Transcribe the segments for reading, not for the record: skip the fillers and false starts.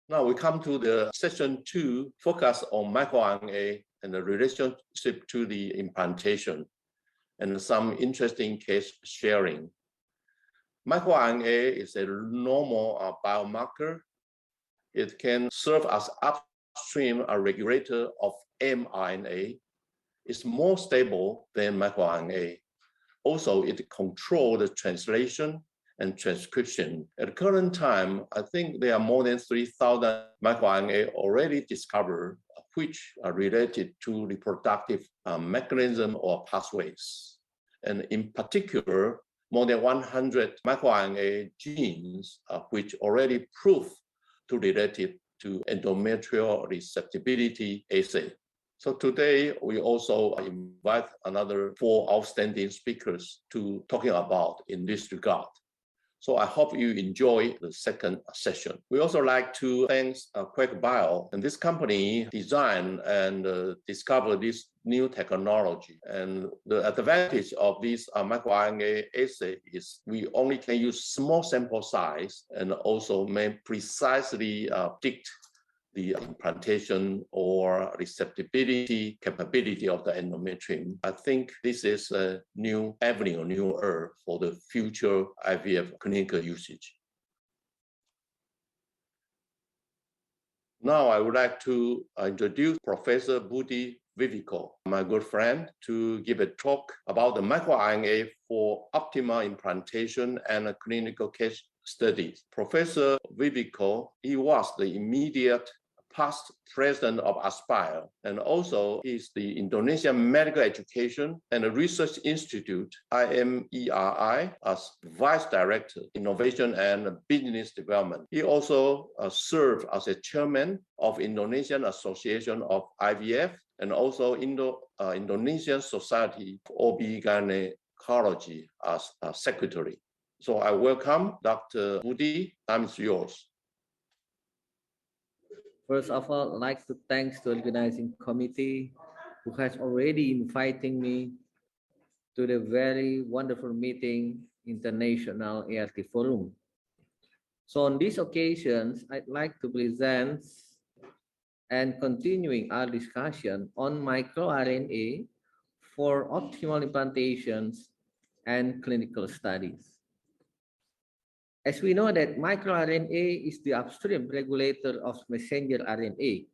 Now we come to the session 2, focus on microRNA and the relationship to the implantation, and some interesting case sharing. MicroRNA is a normal biomarker. It can serve as upstream regulator of mRNA. It's more stable than microRNA. Also, it controls the translation and transcription. At the current time, I think there are more than 3,000 microRNA already discovered, which are related to reproductive mechanism or pathways. And in particular, more than 100 microRNA genes, which already prove to related to endometrial receptivity assay. So today, we also invite another 4 outstanding speakers to talking about in this regard. So I hope you enjoy the second session. We also like to thank Quake Bio, and this company designed and discovered this new technology. And the advantage of this microRNA assay is we only can use small sample size and also may precisely predict the implantation or receptivity capability of the endometrium. I think this is a new avenue, new era for the future IVF clinical usage. Now I would like to introduce Professor Budi Wiweko, my good friend, to give a talk about the microRNA for optimal implantation and clinical case studies. Professor Wiweko, he was the immediate past president of Aspire, and also is the Indonesian Medical Education and Research Institute, IMERI, as Vice Director, Innovation and Business Development. He also served as a chairman of Indonesian Association of IVF and also Indonesian Society for OB-Gynecology as secretary. So I welcome Dr. Budi. Time is yours. First of all, I'd like to thank the organizing committee who has already invited me to the very wonderful meeting, International ART Forum. So on these occasions, I'd like to present and continuing our discussion on microRNA for optimal implantations and clinical studies. As we know that microRNA is the upstream regulator of messenger RNA.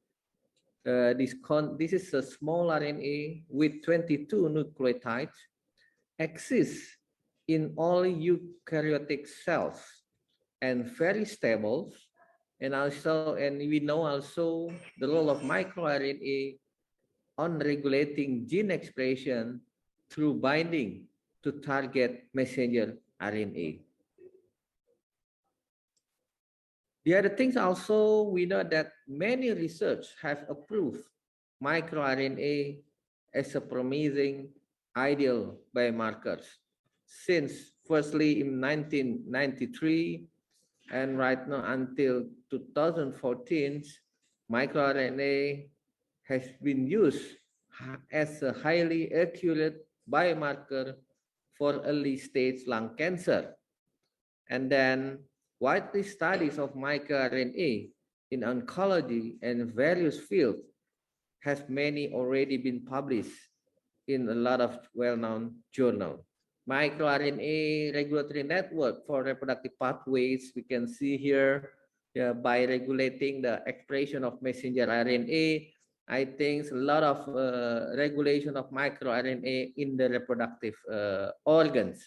This is a small RNA with 22 nucleotides, exists in all eukaryotic cells and very stable. And we know also the role of microRNA on regulating gene expression through binding to target messenger RNA. The other things also, we know that many research have approved microRNA as a promising ideal biomarkers since firstly in 1993 and right now until 2014, microRNA has been used as a highly accurate biomarker for early stage lung cancer. And then widely studies of microRNA in oncology and various fields has many already been published in a lot of well-known journals. MicroRNA regulatory network for reproductive pathways, we can see here by regulating the expression of messenger RNA. I think a lot of regulation of microRNA in the reproductive organs.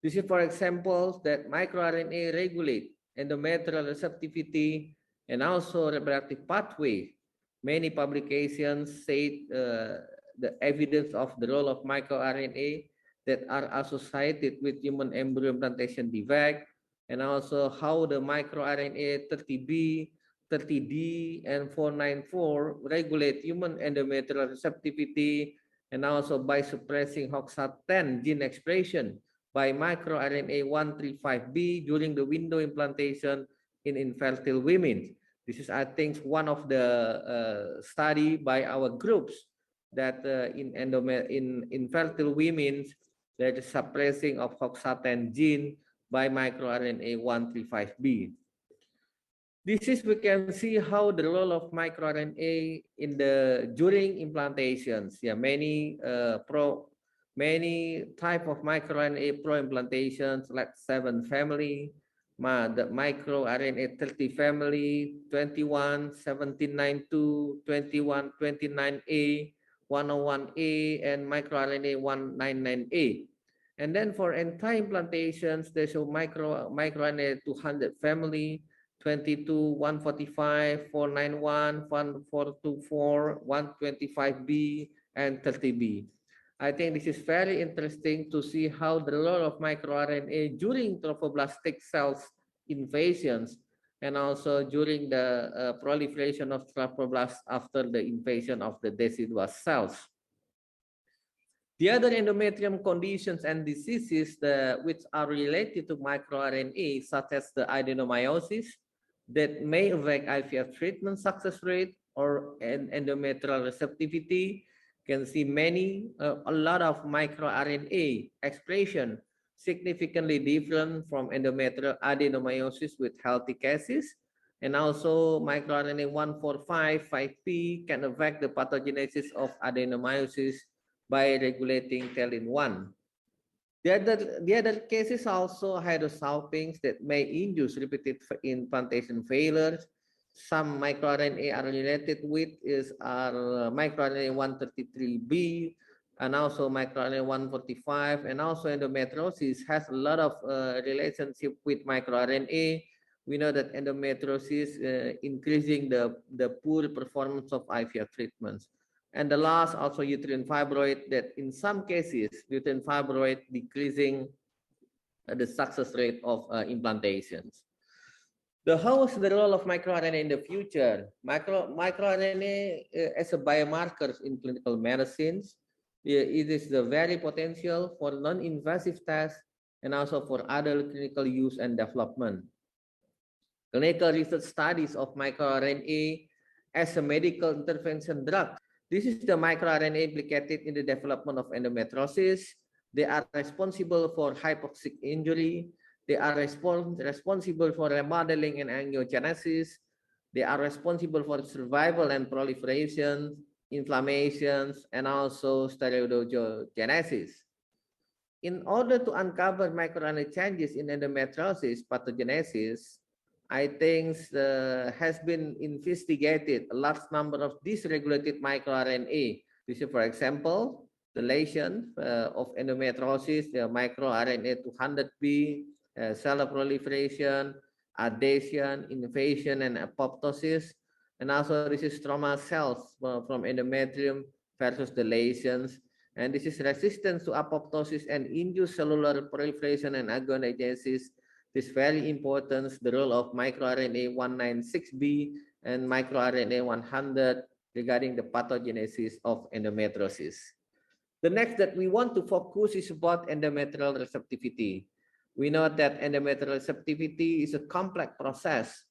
This is, for example, that microRNA regulate endometrial receptivity and also reproductive pathway. Many publications say the evidence of the role of microRNA that are associated with human embryo implantation defect, and also how the microRNA 30B, 30D, and 494 regulate human endometrial receptivity, and also by suppressing HOXA10 gene expression by microRNA 135B during the window implantation in infertile women. This is, I think, one of the study by our groups that in infertile women, there is suppressing of HOXA10 gene by microRNA 135B. This is we can see how the role of microRNA in during implantations. Yeah, many type of microRNA pro implantations like 7 family, the microRNA 30 family, 21, 1792, 21, 29A, 101A, and microRNA 199A. And then for anti-implantations, they show microRNA 200 family, 22, 145, 491, 1424, 125B, and 30B. I think this is very interesting to see how the role of microRNA during trophoblastic cells invasions and also during the proliferation of trophoblasts after the invasion of the deciduous cells. The other endometrium conditions and diseases which are related to microRNA, such as the adenomyosis, that may affect IVF treatment success rate or endometrial receptivity, can see a lot of microRNA expression significantly different from endometrial adenomyosis with healthy cases. And also microRNA 145, 5P can affect the pathogenesis of adenomyosis by regulating telin-1. The other cases also hydrosalpinx that may induce repeated implantation failures. Some microRNA are related with microRNA 133B and also microRNA 145, and also endometriosis has a lot of relationship with microRNA. We know that endometriosis increasing the poor performance of IVF treatments. And the last, also uterine fibroid, that in some cases, uterine fibroid decreasing the success rate of implantations. How is the role of microRNA in the future? MicroRNA as a biomarker in clinical medicines, it is the very potential for non-invasive tests and also for other clinical use and development. Clinical research studies of microRNA as a medical intervention drug. This is the microRNA implicated in the development of endometriosis. They are responsible for hypoxic injury. They are responsible for remodeling and angiogenesis. They are responsible for survival and proliferation, inflammations, and also steroidogenesis. In order to uncover microRNA changes in endometriosis pathogenesis, I think has been investigated a large number of dysregulated microRNA. This is, for example, the lesion of endometriosis, the microRNA 200B, cell proliferation, adhesion, invasion, and apoptosis. And also this is stroma cells from endometrium versus the lesions. And this is resistance to apoptosis and induced cellular proliferation and agonogenesis. This is very important, the role of microRNA 196B and microRNA 100 regarding the pathogenesis of endometriosis. The next that we want to focus is about endometrial receptivity. We know that endometrial receptivity is a complex process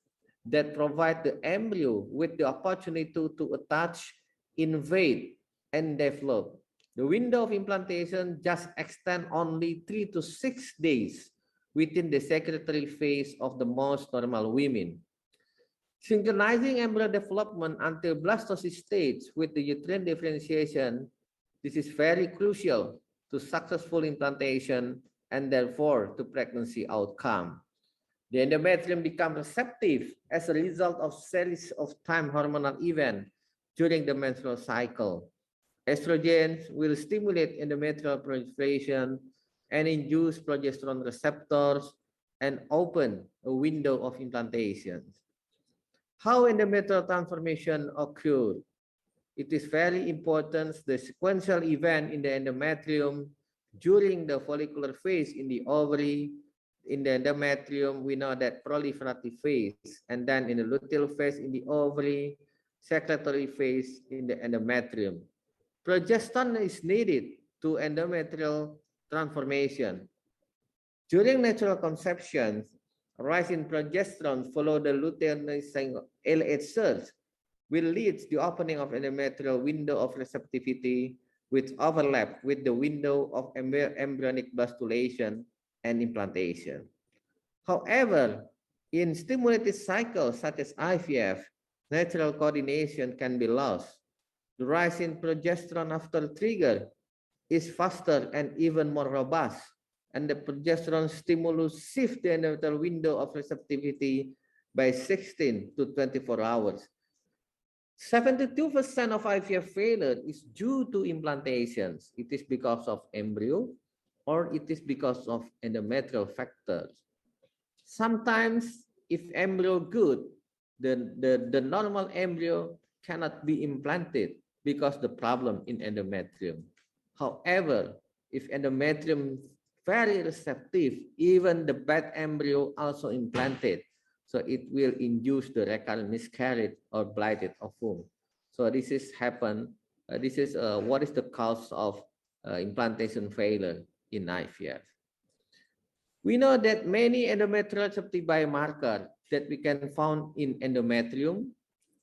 that provides the embryo with the opportunity to attach, invade, and develop. The window of implantation just extends only 3 to 6 days within the secretory phase of the most normal women. Synchronizing embryo development until blastocyst stage with the uterine differentiation, this is very crucial to successful implantation and therefore to pregnancy outcome. The endometrium becomes receptive as a result of series of time hormonal events during the menstrual cycle. Estrogens will stimulate endometrial proliferation and induce progesterone receptors and open a window of implantation. How endometrial transformation occurs? It is very important, the sequential event in the endometrium during the follicular phase in the ovary. In the endometrium, we know that proliferative phase, and then in the luteal phase in the ovary, secretory phase in the endometrium. Progesterone is needed to endometrial transformation. During natural conception, rise in progesterone follow the luteinizing LH cells will lead to the opening of endometrial window of receptivity, which overlap with the window of embryonic blastulation and implantation. However, In stimulated cycles such as IVF, natural coordination can be lost. The rise in progesterone after trigger is faster and even more robust, and the progesterone stimulus shifts the endometrial window of receptivity by 16 to 24 hours. 72% of IVF failure is due to implantations. It is because of embryo or it is because of endometrial factors. Sometimes if embryo good, the normal embryo cannot be implanted because the problem in endometrium. However, if endometrium very receptive, even the bad embryo also implanted. So it will induce the recurrent miscarriage or blighted ovum. So this is happen. This is what is the cause of implantation failure in IVF. We know that many endometrial receptive biomarkers that we can find in endometrium,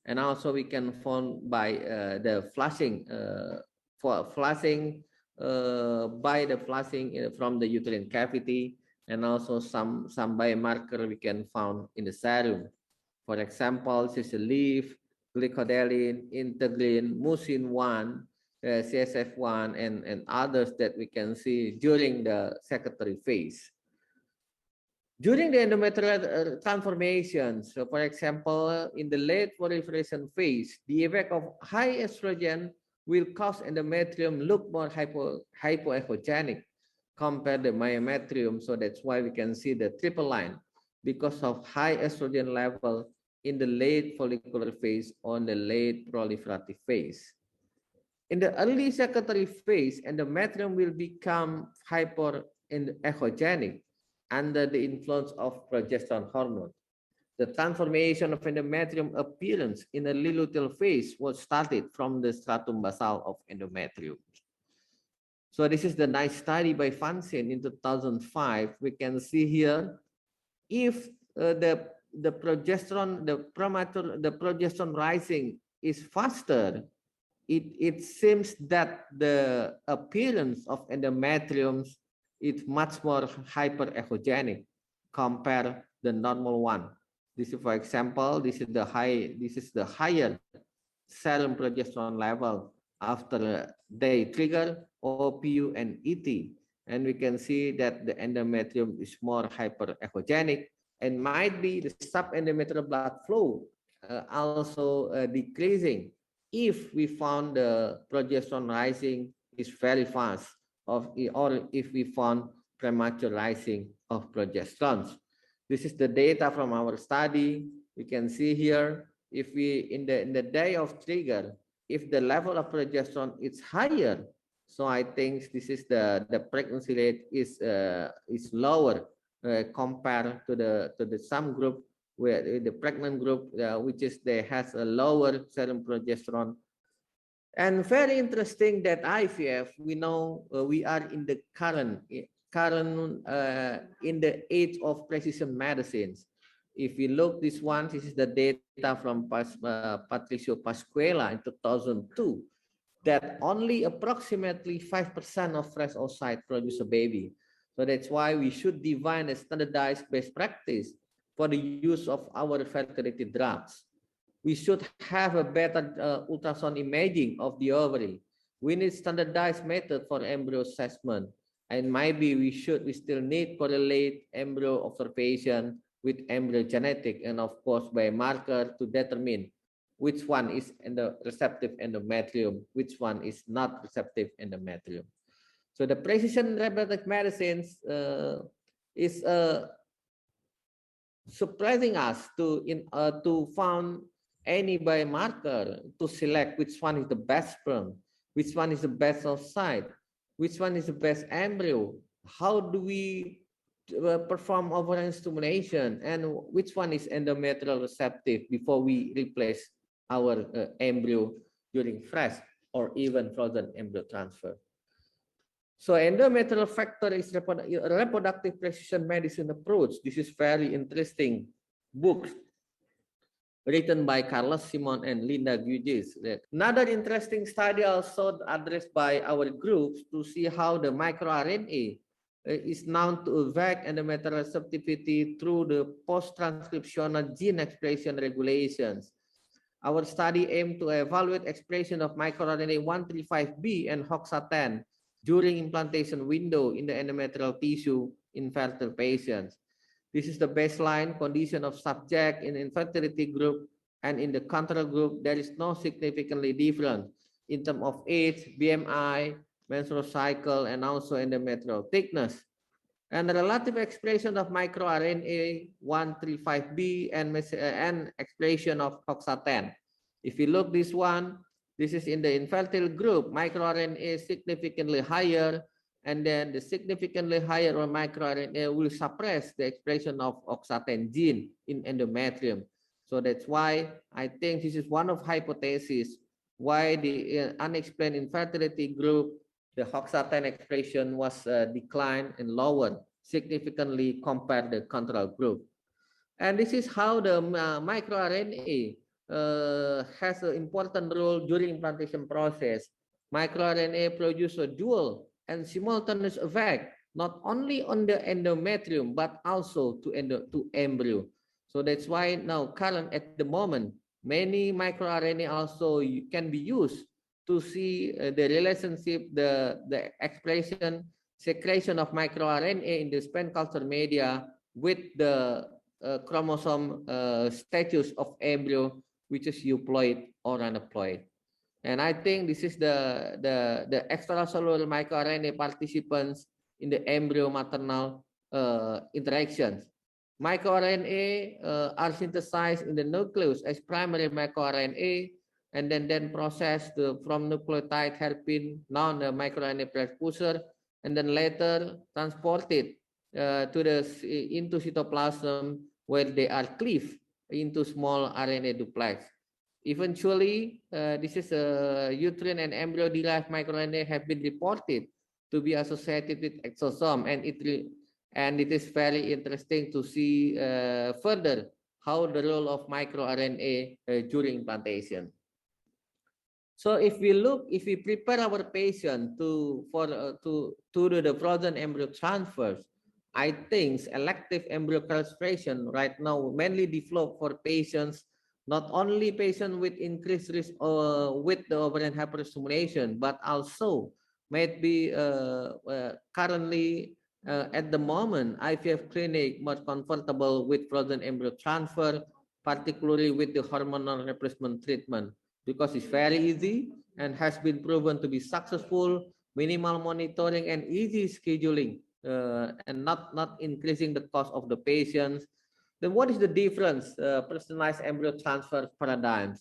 and also we can find by the flushing, by the flushing from the uterine cavity, and also some biomarker we can find in the serum. For example, this is leaf, glycodelin, integrin, mucin-1, CSF1, and others that we can see during the secretory phase. During the endometrial transformation, so for example, in the late proliferation phase, the effect of high estrogen will cause endometrium look more hypoechogenic compared to myometrium. So that's why we can see the triple line because of high estrogen level in the late follicular phase or the late proliferative phase. In the early secretory phase, endometrium will become hypoechogenic under the influence of progesterone hormone. The transformation of endometrium appearance in the luteal phase was started from the stratum basal of endometrium. So this is the nice study by Fansin in 2005. We can see here if the progesterone rising is faster, it seems that the appearance of endometriums is much more hyperechogenic compared the normal one. This is, for example, this is the higher serum progesterone level after day trigger, OPU and ET. And we can see that the endometrium is more hyperechogenic and might be the subendometrial blood flow also decreasing if we found the progesterone rising is very fast, or if we found premature rising of progesterones. This is the data from our study. We can see here, if we in the day of trigger, if the level of progesterone is higher, so I think this is the pregnancy rate is lower compared to the some group where the pregnant group, which is they has a lower serum progesterone. And very interesting that IVF, we know we are in the current in the age of precision medicines. If we look this one, this is the data from Patricio Pasquela in 2002, that only approximately 5% of fresh oocyte produce a baby. So that's why we should define a standardized best practice for the use of our fertility drugs. We should have a better ultrasound imaging of the ovary. We need standardized method for embryo assessment. And maybe we still need correlate embryo observation with embryo genetic and of course biomarker to determine which one is receptive endometrium, which one is not receptive endometrium. So the precision reproductive medicines is surprising us to find any biomarker to select which one is the best sperm, which one is the best oocyte, which one is the best embryo, how do we perform ovarian stimulation, and which one is endometrial receptive before we replace our embryo during fresh or even frozen embryo transfer. So endometrial factor is reproductive precision medicine approach. This is very interesting book written by Carlos Simon and Linda Gugis. Another interesting study also addressed by our groups to see how the microRNA is known to affect endometrial receptivity through the post-transcriptional gene expression regulations. Our study aimed to evaluate expression of microRNA 135B and HOXA10 during implantation window in the endometrial tissue in fertile patients. This is the baseline condition of subject in infertility group, and in the control group, there is no significantly different in terms of age, BMI, menstrual cycle, and also endometrial thickness. And the relative expression of microRNA 135B and expression of HOXA10. If you look this one, this is in the infertile group, microRNA is significantly higher, and then the significantly higher microRNA will suppress the expression of HOXA10 gene in endometrium. So that's why I think this is one of hypotheses why the unexplained infertility group, the HOXA10 expression was declined and lowered significantly compared to the control group. And this is how the microRNA has an important role during implantation process. MicroRNA produce a dual and simultaneous effect, not only on the endometrium, but also to embryo. So that's why now current at the moment, many microRNA also can be used to see the relationship, the expression, secretion of microRNA in the sperm culture media with the chromosome status of embryo, which is euploid or aneuploid. And I think this is the extracellular microRNA participants in the embryo maternal interactions. MicroRNA are synthesized in the nucleus as primary microRNA, and then processed from nucleotide hairpin, known the microRNA precursor, and then later transported into cytoplasm, where they are cleaved into small RNA duplex. Eventually, this is uterine and embryo-derived microRNA have been reported to be associated with exosome, and it is very interesting to see further how the role of microRNA during implantation. So if we prepare our patient to do the frozen embryo transfers, I think elective embryo castration right now mainly developed for patients, not only patients with increased risk with the ovarian hyperstimulation, but also might be currently at the moment IVF clinic more comfortable with frozen embryo transfer, particularly with the hormonal replacement treatment, because it's very easy and has been proven to be successful, minimal monitoring and easy scheduling, and not increasing the cost of the patients. Then what is the difference? Personalized embryo transfer paradigms.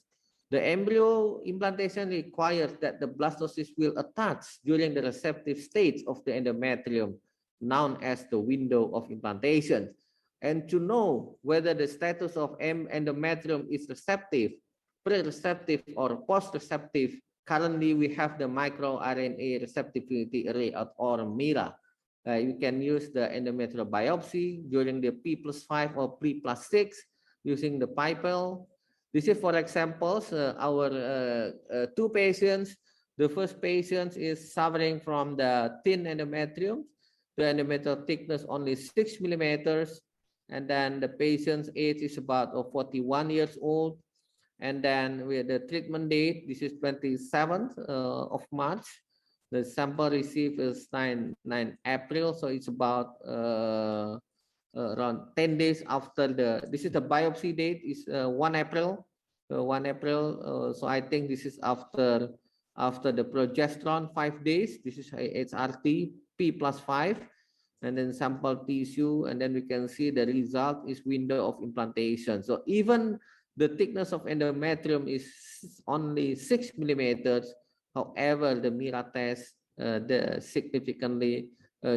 The embryo implantation requires that the blastocyst will attach during the receptive stage of the endometrium, known as the window of implantation. And to know whether the status of endometrium is receptive, pre-receptive, or post-receptive, currently we have the microRNA receptivity array, or MIRA. You can use the endometrial biopsy during the P+5 or P+6 using the pipelle. This is, for example, our two patients. The first patient is suffering from the thin endometrium. The endometrial thickness only 6 millimeters. And then the patient's age is about 41 years old. And then with the treatment date, this is 27th of March. The sample received is 9 April. So it's about around 10 days after this is the biopsy date is 1 April. 1 April. So I think this is after the progesterone 5 days. This is HRT P+5. And then sample tissue, and then we can see the result is window of implantation. So even the thickness of endometrium is only 6 millimeters. However, the MIRA test significantly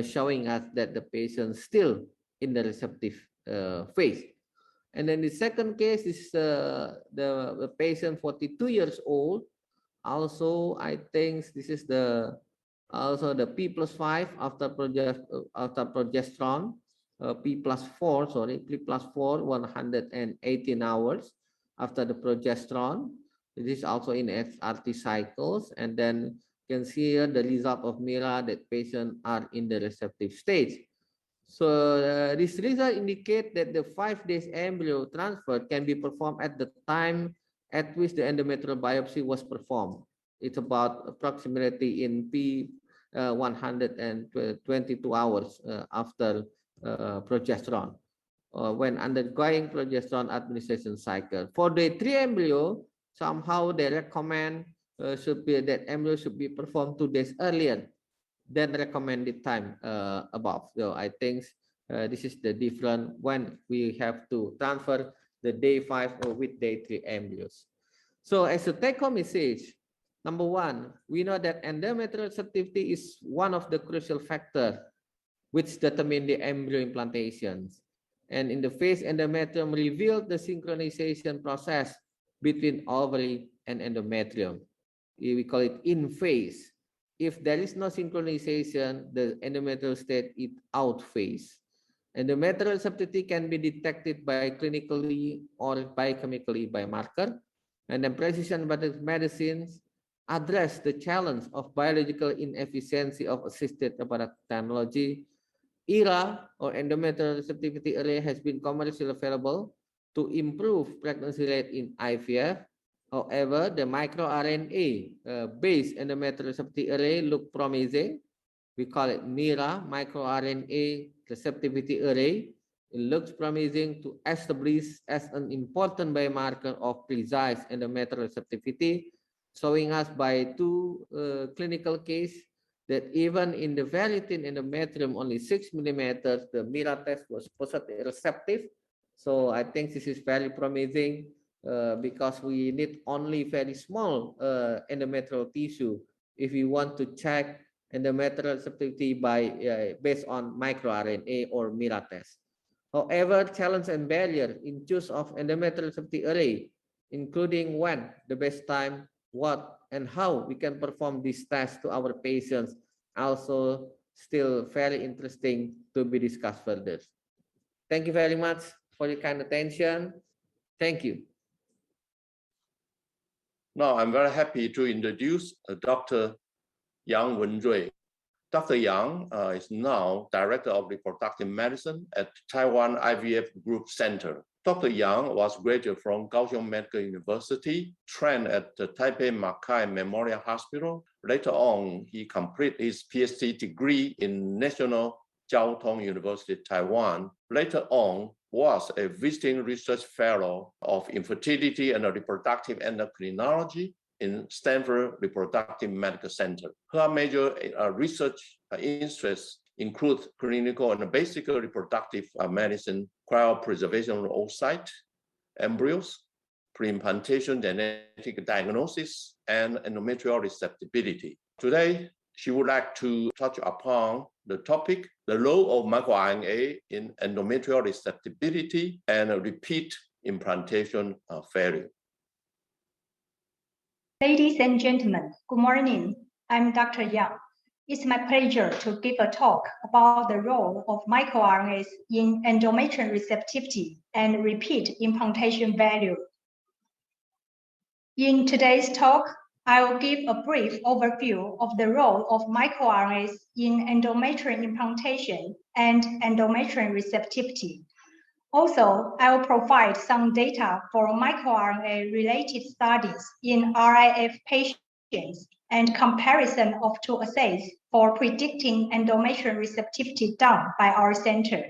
showing us that the patient still in the receptive phase. And then the second case is the patient 42 years old. Also, I think this is also the P+5 after progesterone, P+4, sorry, P+4, 118 hours after the progesterone. This is also in XRT cycles. And then You can see here the result of MIRA that patients are in the receptive stage. So this result indicate that the 5 days embryo transfer can be performed at the time at which the endometrial biopsy was performed. It's about approximately in 122 hours after progesterone, when undergoing progesterone administration cycle. For the 3 embryo, somehow they recommend that embryo should be performed 2 days earlier than recommended time above. So I think this is the difference when we have to transfer the day 5 or with day 3 embryos. So as a take-home message, number 1, we know that endometrial receptivity is one of the crucial factors which determine the embryo implantations. And in the phase endometrium revealed the synchronization process between ovary and endometrium. We call it in phase. If there is no synchronization, the endometrial state is out phase. Endometrial receptivity can be detected by clinically or biochemically by marker. And then precision medicines address the challenge of biological inefficiency of assisted reproductive technology. ERA or endometrial receptivity array has been commercially available to improve pregnancy rate in IVF. However, the microRNA based endometrial receptivity array look promising. We call it MIRA, microRNA receptivity array. It looks promising to establish as an important biomarker of precise endometrial receptivity, showing us by 2 clinical cases that even in the very thin endometrium, only 6 millimeters, the MIRA test was positive receptive. So I think this is very promising because we need only very small endometrial tissue if we want to check endometrial receptivity by based on microRNA or MIRA test. However, challenge and barrier in choice of endometrial receptivity array, including when, the best time, what, and how we can perform this test to our patients, also still very interesting to be discussed further. Thank you very much for your kind attention. Thank you. Now, I'm very happy to introduce Dr. Yang Wen-Jui. Dr. Yang is now Director of Reproductive Medicine at Taiwan IVF Group Center. Dr. Yang was graduate from Kaohsiung Medical University, trained at the Taipei Mackay Memorial Hospital. Later on, he completed his PhD degree in National Jiao Tong University, Taiwan. Later on, was a visiting research fellow of infertility and reproductive endocrinology in Stanford Reproductive Medical Center. Her major research interests include clinical and basic reproductive medicine, cryopreservation of oocyte, embryos, pre-implantation genetic diagnosis, and endometrial receptivity. Today, she would like to touch upon the topic, the role of microRNA in endometrial receptivity and repeat implantation failure. Ladies and gentlemen, good morning. I'm Dr. Yang. It's my pleasure to give a talk about the role of microRNAs in endometrial receptivity and repeat implantation failure. In today's talk, I will give a brief overview of the role of microRNAs in endometrial implantation and endometrial receptivity. Also, I will provide some data for microRNA-related studies in RIF patients and comparison of 2 assays for predicting endometrial receptivity done by our center.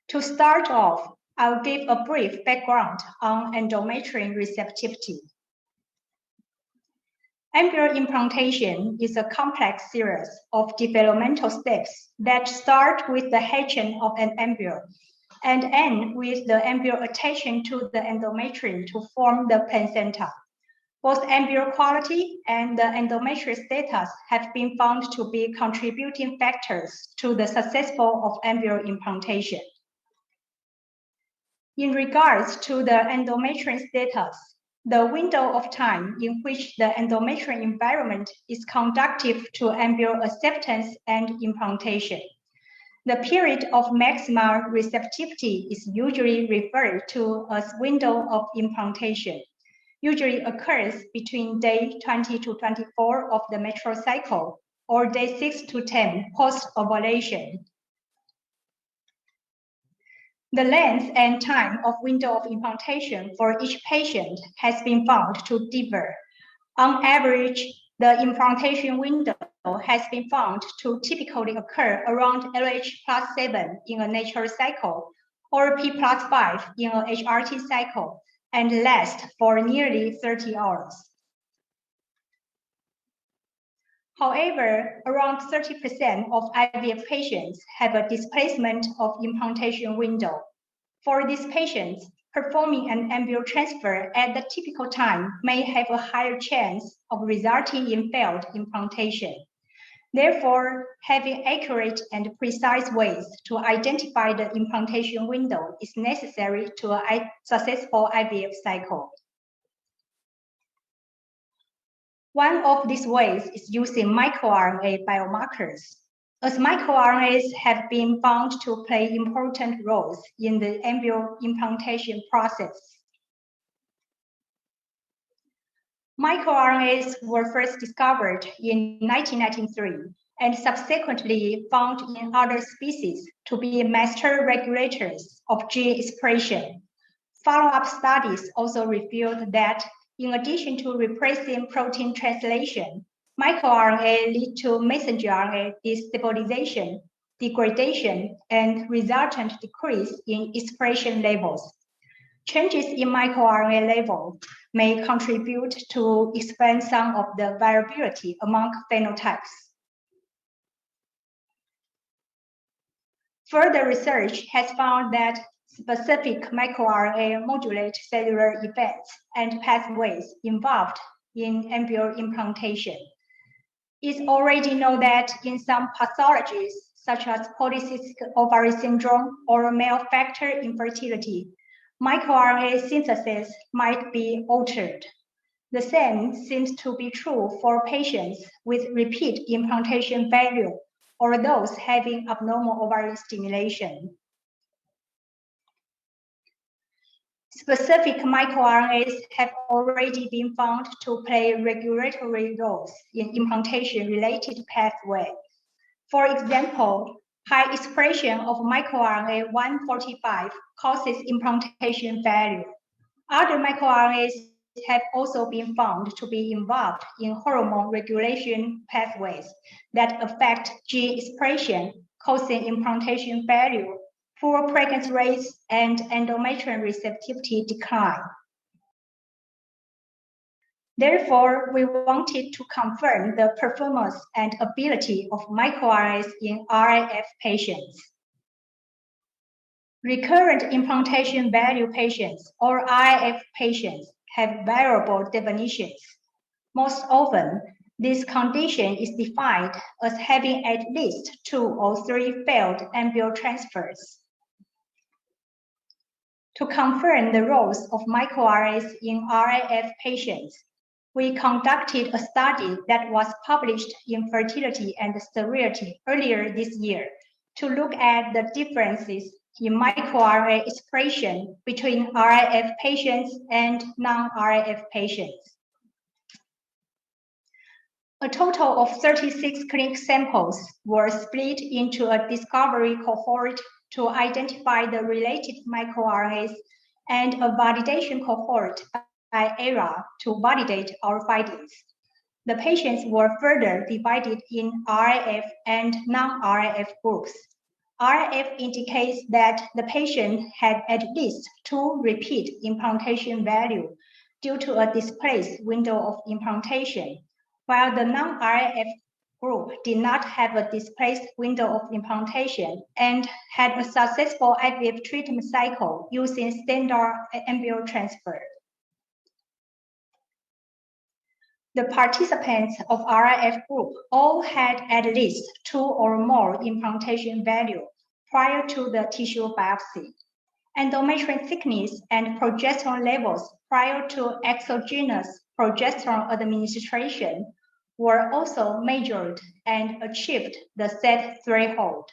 To start off, I'll give a brief background on endometrial receptivity. Embryo implantation is a complex series of developmental steps that start with the hatching of an embryo and end with the embryo attaching to the endometrium to form the placenta. Both embryo quality and the endometrial status have been found to be contributing factors to the successful of embryo implantation. In regards to the endometrial status, the window of time in which the endometrial environment is conducive to embryo acceptance and implantation. The period of maximal receptivity is usually referred to as window of implantation. usually occurs between day 20 to 24 of the menstrual cycle or day 6 to 10 post-ovulation. The length and time of window of implantation for each patient has been found to differ. On average, the implantation window has been found to typically occur around LH plus 7 in a natural cycle or P plus 5 in a HRT cycle and last for nearly 30 hours. However, around 30% of IVF patients have a displacement of implantation window. For these patients, performing an embryo transfer at the typical time may have a higher chance of resulting in failed implantation. Therefore, having accurate and precise ways to identify the implantation window is necessary to a successful IVF cycle. One of these ways is using microRNA biomarkers, as microRNAs have been found to play important roles in the embryo implantation process. MicroRNAs were first discovered in 1993 and subsequently found in other species to be master regulators of gene expression. Follow-up studies also revealed that in addition to repressing protein translation, microRNA lead to messenger RNA destabilization, degradation, and resultant decrease in expression levels. Changes in microRNA level may contribute to expand some of the variability among phenotypes. Further research has found that specific microRNA modulate cellular events and pathways involved in embryo implantation. It's already known that in some pathologies, such as polycystic ovary syndrome or male factor infertility, microRNA synthesis might be altered. The same seems to be true for patients with repeat implantation failure or those having abnormal ovarian stimulation. Specific microRNAs have already been found to play regulatory roles in implantation-related pathways. For example, high expression of microRNA 145 causes implantation failure. Other microRNAs have also been found to be involved in hormone regulation pathways that affect gene expression, causing implantation failure, poor pregnancy rates, and endometrial receptivity decline. Therefore, we wanted to confirm the performance and ability of microRNAs in RIF patients. Recurrent implantation value patients, or RIF patients, have variable definitions. Most often, this condition is defined as having at least 2 or 3 failed embryo transfers. To confirm the roles of microarrays in RIF patients, we conducted a study that was published in Fertility and Sterility earlier this year to look at the differences in microarray expression between RIF patients and non-RIF patients. A total of 36 clinical samples were split into a discovery cohort to identify the related microarrays and a validation cohort by ERA to validate our findings. The patients were further divided in RIF and non-RIF groups. RIF indicates that the patient had at least 2 repeat implantation value due to a displaced window of implantation, while the non-RIF group did not have a displaced window of implantation and had a successful IVF treatment cycle using standard embryo transfer. The participants of RIF group all had at least 2 or more implantation value prior to the tissue biopsy. Endometrial thickness and progesterone levels prior to exogenous progesterone administration were also measured and achieved the set threshold.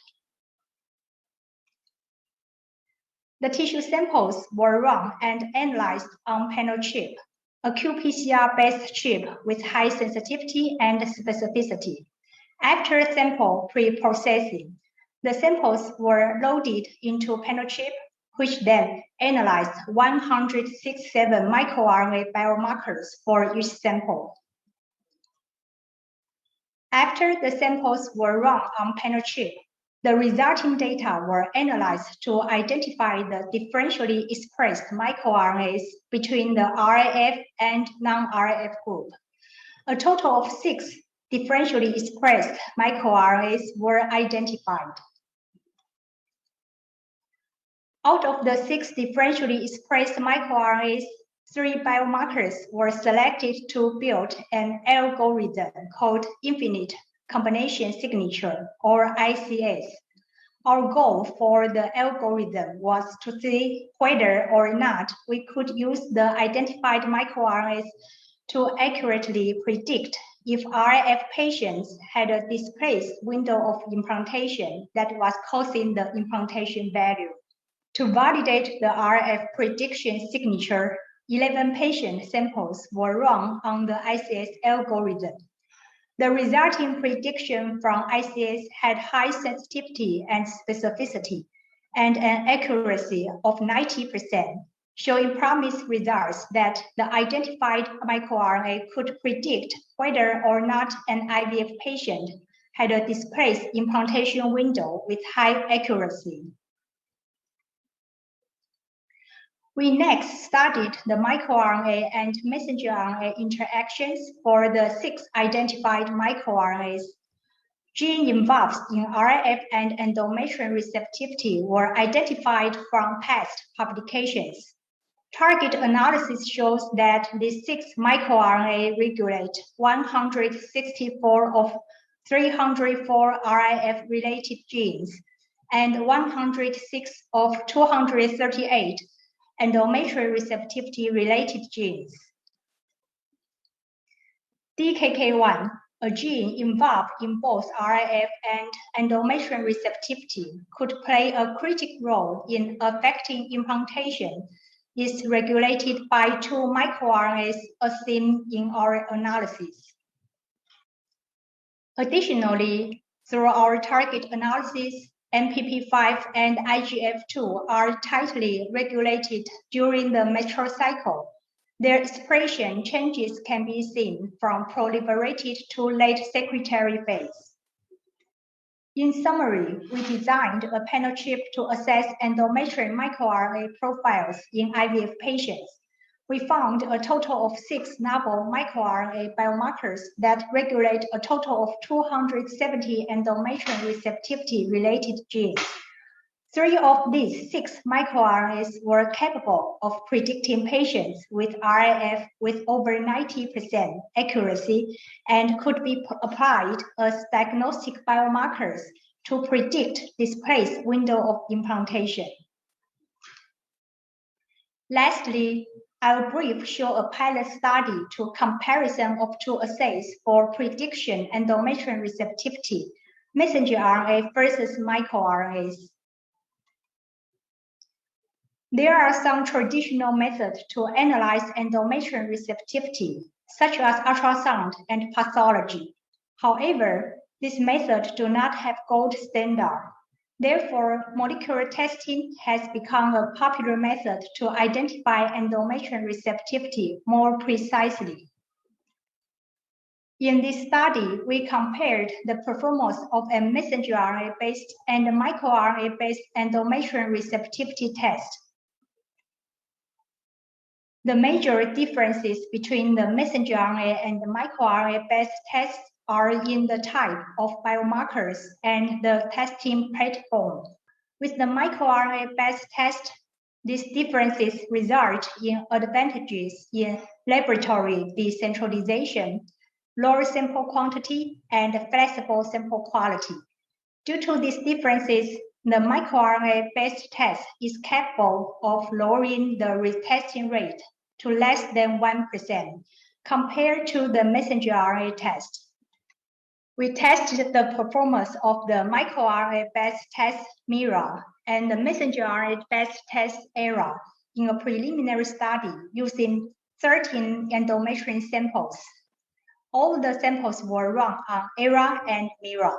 The tissue samples were run and analyzed on panel chip. a qPCR-based chip with high sensitivity and specificity. After sample pre-processing, the samples were loaded into panel chip, which then analyzed 167 microRNA biomarkers for each sample. After the samples were run on panel chip, the resulting data were analyzed to identify the differentially expressed microRNAs between the RAF and non-RAF group. A total of 6 differentially expressed microRNAs were identified. Out of the 6 differentially expressed microRNAs, 3 biomarkers were selected to build an algorithm called infinite combination signature, or ICS. Our goal for the algorithm was to see whether or not we could use the identified microRNAs to accurately predict if RAF patients had a displaced window of implantation that was causing the implantation value. To validate the RAF prediction signature, 11 patient samples were run on the ICS algorithm. The resulting prediction from ICS had high sensitivity and specificity and an accuracy of 90%, showing promising results that the identified microRNA could predict whether or not an IVF patient had a displaced implantation window with high accuracy. We next studied the microRNA and messenger RNA interactions for the 6 identified microRNAs. Genes involved in RAF and endometrial receptivity were identified from past publications. Target analysis shows that these 6 microRNA regulate 164 of 304 RAF-related genes and 106 of 238 endometrial receptivity-related genes. DKK1, a gene involved in both RAF and endometrial receptivity, could play a critical role in affecting implantation, is regulated by 2 microRNAs as seen in our analysis. Additionally, through our target analysis, MPP5 and IGF2 are tightly regulated during the mature cycle. Their expression changes can be seen from proliferated to late secretory phase. In summary, we designed a panel chip to assess endometrial microRNA profiles in IVF patients. We found a total of 6 novel microRNA biomarkers that regulate a total of 270 endometrial receptivity-related genes. 3 of these 6 microRNAs were capable of predicting patients with RAF with over 90% accuracy and could be applied as diagnostic biomarkers to predict displaced window of implantation. Lastly, I will briefly show a pilot study to comparison of 2 assays for prediction endometrial receptivity, messenger RNA versus microRNAs. There are some traditional methods to analyze endometrial receptivity, such as ultrasound and pathology. However, these methods do not have gold standard. Therefore, molecular testing has become a popular method to identify endometrial receptivity more precisely. In this study, we compared the performance of a messenger RNA-based and a microRNA-based endometrial receptivity test. The major differences between the messenger RNA and the microRNA-based tests are in the type of biomarkers and the testing platform. With the microRNA-based test, these differences result in advantages in laboratory decentralization, lower sample quantity, and flexible sample quality. Due to these differences, the microRNA-based test is capable of lowering the retesting rate to less than 1% compared to the messenger RNA test. We tested the performance of the microRNA-based test MIRA and the messenger RNA-based test ERA in a preliminary study using 13 endometrial samples. All the samples were run on ERA and MIRA.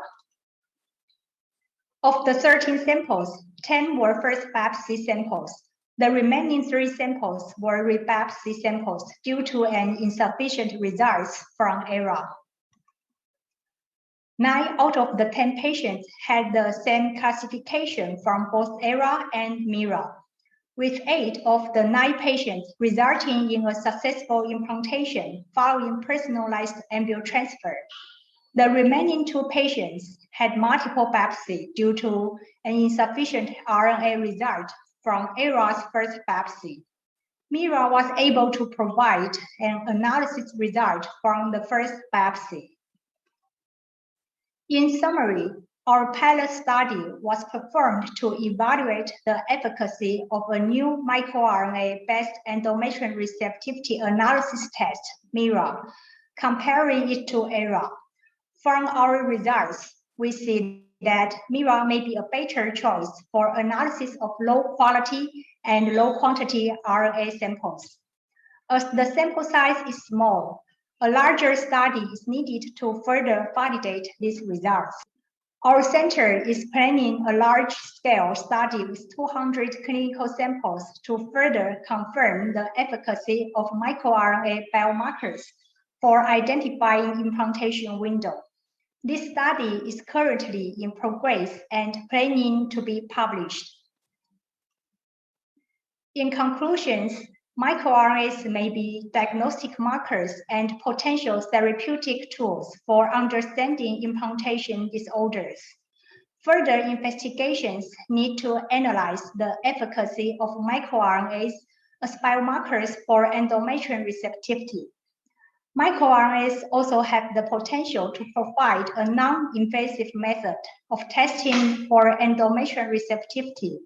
Of the 13 samples, 10 were first biopsy samples. The remaining 3 samples were re-biopsy samples due to an insufficient results from ERA. 9 out of the 10 patients had the same classification from both ERA and MIRA, with 8 of the 9 patients resulting in a successful implantation following personalized embryo transfer. The remaining 2 patients had multiple biopsy due to an insufficient RNA result from ERA's first biopsy. MIRA was able to provide an analysis result from the first biopsy. In summary, our pilot study was performed to evaluate the efficacy of a new microRNA-based endometrial receptivity analysis test, MIRA, comparing it to ERA. From our results, we see that MIRA may be a better choice for analysis of low quality and low quantity RNA samples. As the sample size is small, a larger study is needed to further validate these results. Our center is planning a large-scale study with 200 clinical samples to further confirm the efficacy of microRNA biomarkers for identifying implantation window. This study is currently in progress and planning to be published. In conclusions, microRNAs may be diagnostic markers and potential therapeutic tools for understanding implantation disorders. Further investigations need to analyze the efficacy of microRNAs as biomarkers for endometrial receptivity. MicroRNAs also have the potential to provide a non-invasive method of testing for endometrial receptivity,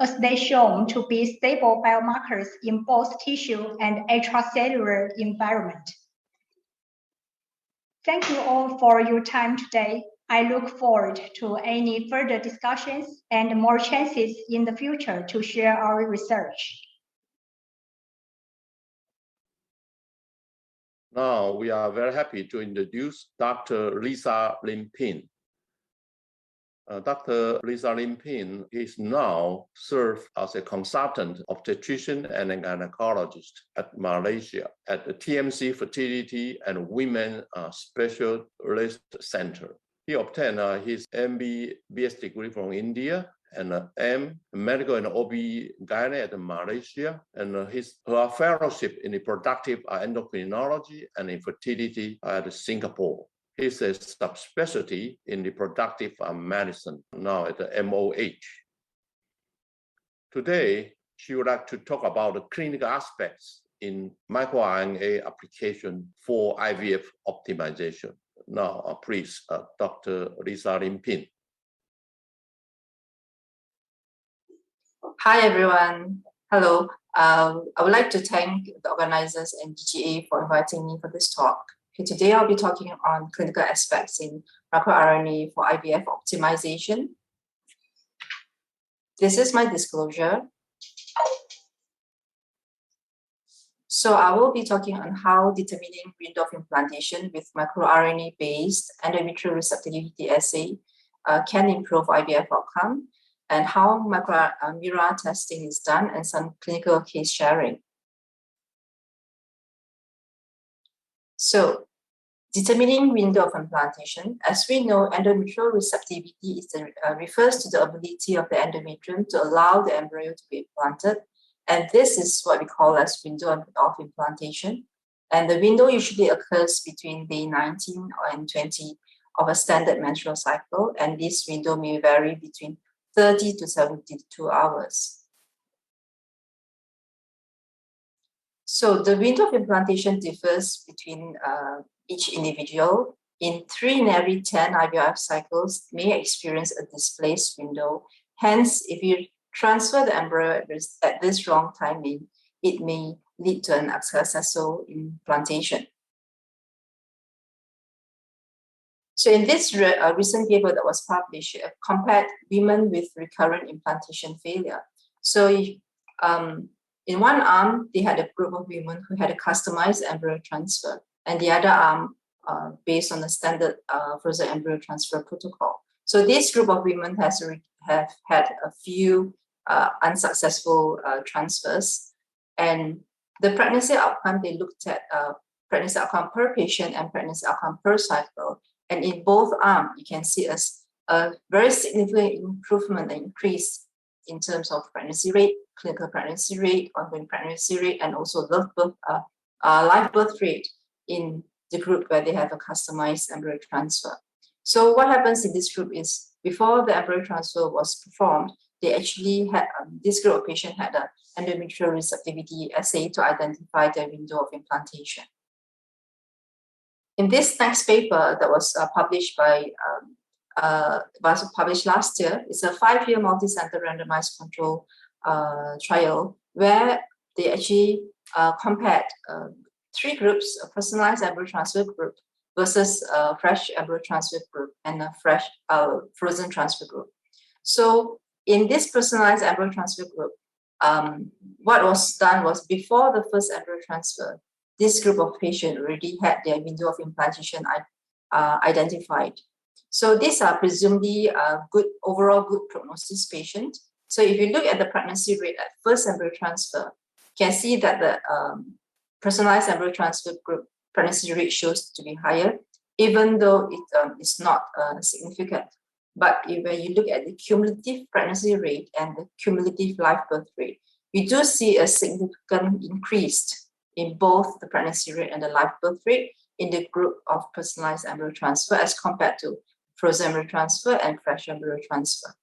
as they shown to be stable biomarkers in both tissue and extracellular environment. Thank you all for your time today. I look forward to any further discussions and more chances in the future to share our research. Now we are very happy to introduce Dr. Liza Lim-Pin. Dr. Liza Lim-Pin is now served as a consultant obstetrician and a gynecologist at Malaysia at the TMC Fertility and Women Specialist Center. He obtained his MBBS degree from India and M medical and OB-GYN at Malaysia, and her fellowship in reproductive endocrinology and infertility at Singapore. He's a subspecialty in reproductive medicine, now at the MOH. Today, she would like to talk about the clinical aspects in microRNA application for IVF optimization. Now, please, Dr. Liza Lim-Pin. Hi, everyone. Hello. I would like to thank the organizers and GGA for inviting me for this talk. Today, I'll be talking on clinical aspects in microRNA for IVF optimization. This is my disclosure. So I will be talking on how determining window of implantation with microRNA-based endometrial receptivity assay can improve IVF outcome, and how MIRA testing is done, and some clinical case sharing. So, determining window of implantation. As we know, endometrial receptivity refers to the ability of the endometrium to allow the embryo to be implanted. And this is what we call as window of implantation. And the window usually occurs between day 19 and 20 of a standard menstrual cycle. And this window may vary between 30 to 72 hours. So the window of implantation differs between each individual. In 3 in every 10 IVF cycles may experience a displaced window. Hence, if you transfer the embryo at this wrong timing, it may lead to an unsuccessful implantation. So in this recent paper that was published, compared women with recurrent implantation failure. So in In one arm, they had a group of women who had a customized embryo transfer, and the other arm based on the standard frozen embryo transfer protocol. So this group of women have had a few unsuccessful transfers, and the pregnancy outcome, they looked at pregnancy outcome per patient and pregnancy outcome per cycle. And in both arms, you can see a very significant improvement and increase in terms of pregnancy rate, clinical pregnancy rate, ongoing pregnancy rate, and also live birth rate in the group where they have a customized embryo transfer. So what happens in this group is, before the embryo transfer was performed, they actually had, this group of patients had an endometrial receptivity assay to identify their window of implantation. In this next paper that was published last year, it's a 5-year multi-center randomized control trial where they actually compared 3 groups: a personalized embryo transfer group versus a fresh embryo transfer group and a fresh frozen transfer group. So in this personalized embryo transfer group, what was done was, before the first embryo transfer, this group of patients already had their window of implantation identified. So these are presumably overall good prognosis patients. So if you look at the pregnancy rate at first embryo transfer, you can see that the personalized embryo transfer group pregnancy rate shows to be higher, even though it is not significant. But when you look at the cumulative pregnancy rate and the cumulative live birth rate, we do see a significant increase in both the pregnancy rate and the live birth rate in the group of personalized embryo transfer as compared to frozen embryo transfer and fresh embryo transfer.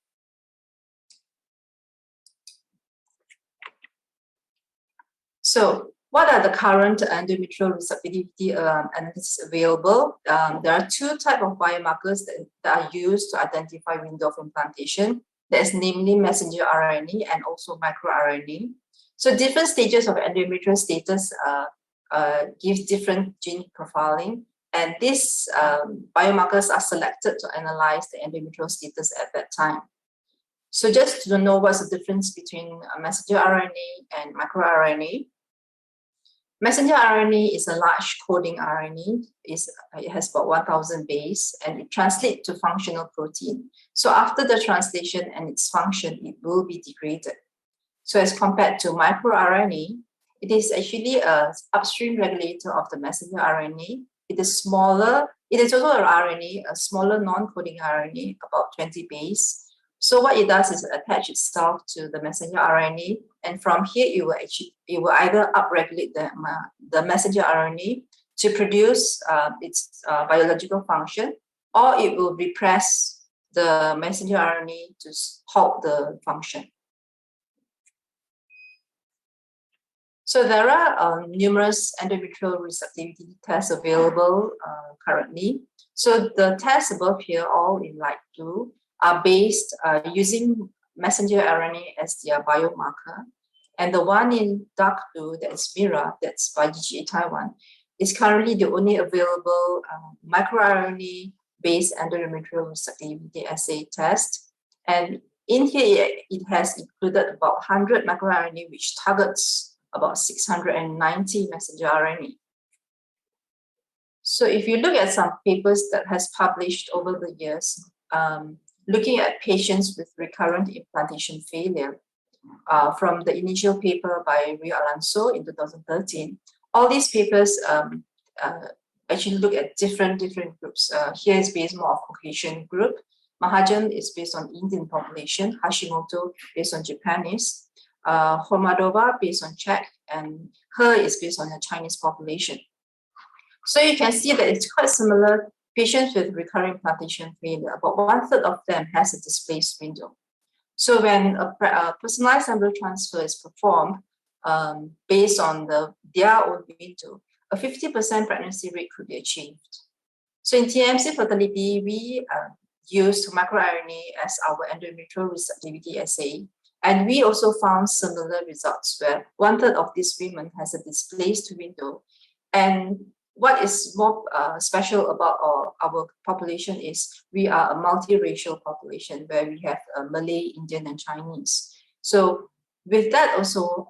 So what are the current endometrial receptivity analysis available? There are 2 types of biomarkers that are used to identify window of implantation. That's namely messenger RNA and also microRNA. So different stages of endometrial status gives different gene profiling, and these biomarkers are selected to analyze the endometrial status at that time. So just to know what's the difference between messenger RNA and microRNA. Messenger RNA is a large coding RNA. It has about 1,000 base, and it translates to functional protein. So after the translation and its function, it will be degraded. So as compared to microRNA, it is actually an upstream regulator of the messenger RNA. It is smaller. It is also an RNA, a smaller non-coding RNA, about 20 base. So what it does is attach itself to the messenger RNA, and from here it will either upregulate the messenger RNA to produce its biological function, or it will repress the messenger RNA to halt the function. So there are numerous endometrial receptivity tests available currently. So the tests above here, all in light blue, are based using messenger RNA as their biomarker. And the one in dark blue, that's MIRA, that's by GGA Taiwan, is currently the only available microRNA-based endometrial receptivity assay test. And in here, it has included about 100 microRNA, which targets about 690 messenger RNA. So if you look at some papers that has published over the years, looking at patients with recurrent implantation failure, from the initial paper by Rio Alonso in 2013, all these papers actually look at different groups. Here is based more on Caucasian group. Mahajan is based on Indian population. Hashimoto based on Japanese. Hormadova based on Czech, and He is based on the Chinese population. So you can see that it's quite similar. Patients with recurrent implantation failure, about 1/3 of them has a displaced window. So when a personalized embryo transfer is performed based on their own window, a 50% pregnancy rate could be achieved. So in TMC fertility, we used microRNA as our endometrial receptivity assay. And we also found similar results where 1/3 of these women has a displaced window. And what is more special about our population is we are a multiracial population where we have Malay, Indian, and Chinese. So with that also,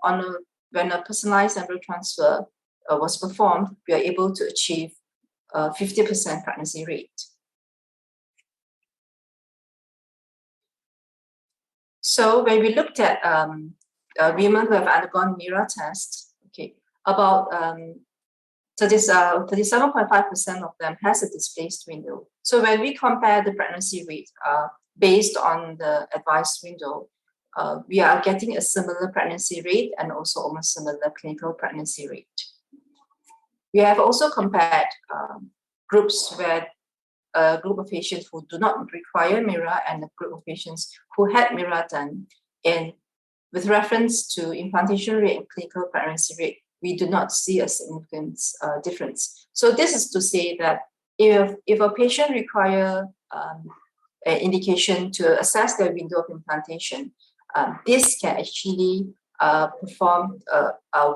when a personalized embryo transfer was performed, we are able to achieve 50% pregnancy rate. So when we looked at women who have undergone MIRA test, okay, about 37.5% of them has a displaced window. So when we compare the pregnancy rate based on the advised window, we are getting a similar pregnancy rate and also almost similar clinical pregnancy rate. We have also compared groups where a group of patients who do not require MIRA and a group of patients who had MIRA done. And with reference to implantation rate and clinical pregnancy rate, we do not see a significant difference. So this is to say that if a patient requires an indication to assess their window of implantation, this can actually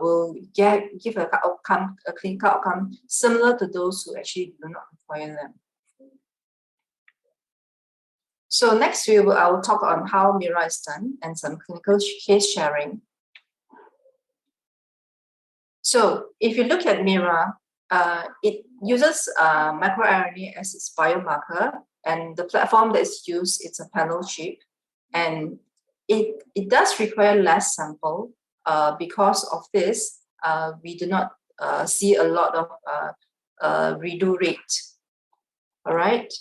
will give a clinical outcome similar to those who actually do not require them. So next I will talk on how MIRA is done and some clinical case sharing. So if you look at MIRA, it uses microRNA as its biomarker, and the platform that is used is a panel chip, and it does require less sample. Because of this, we do not see a lot of redo rate. All right.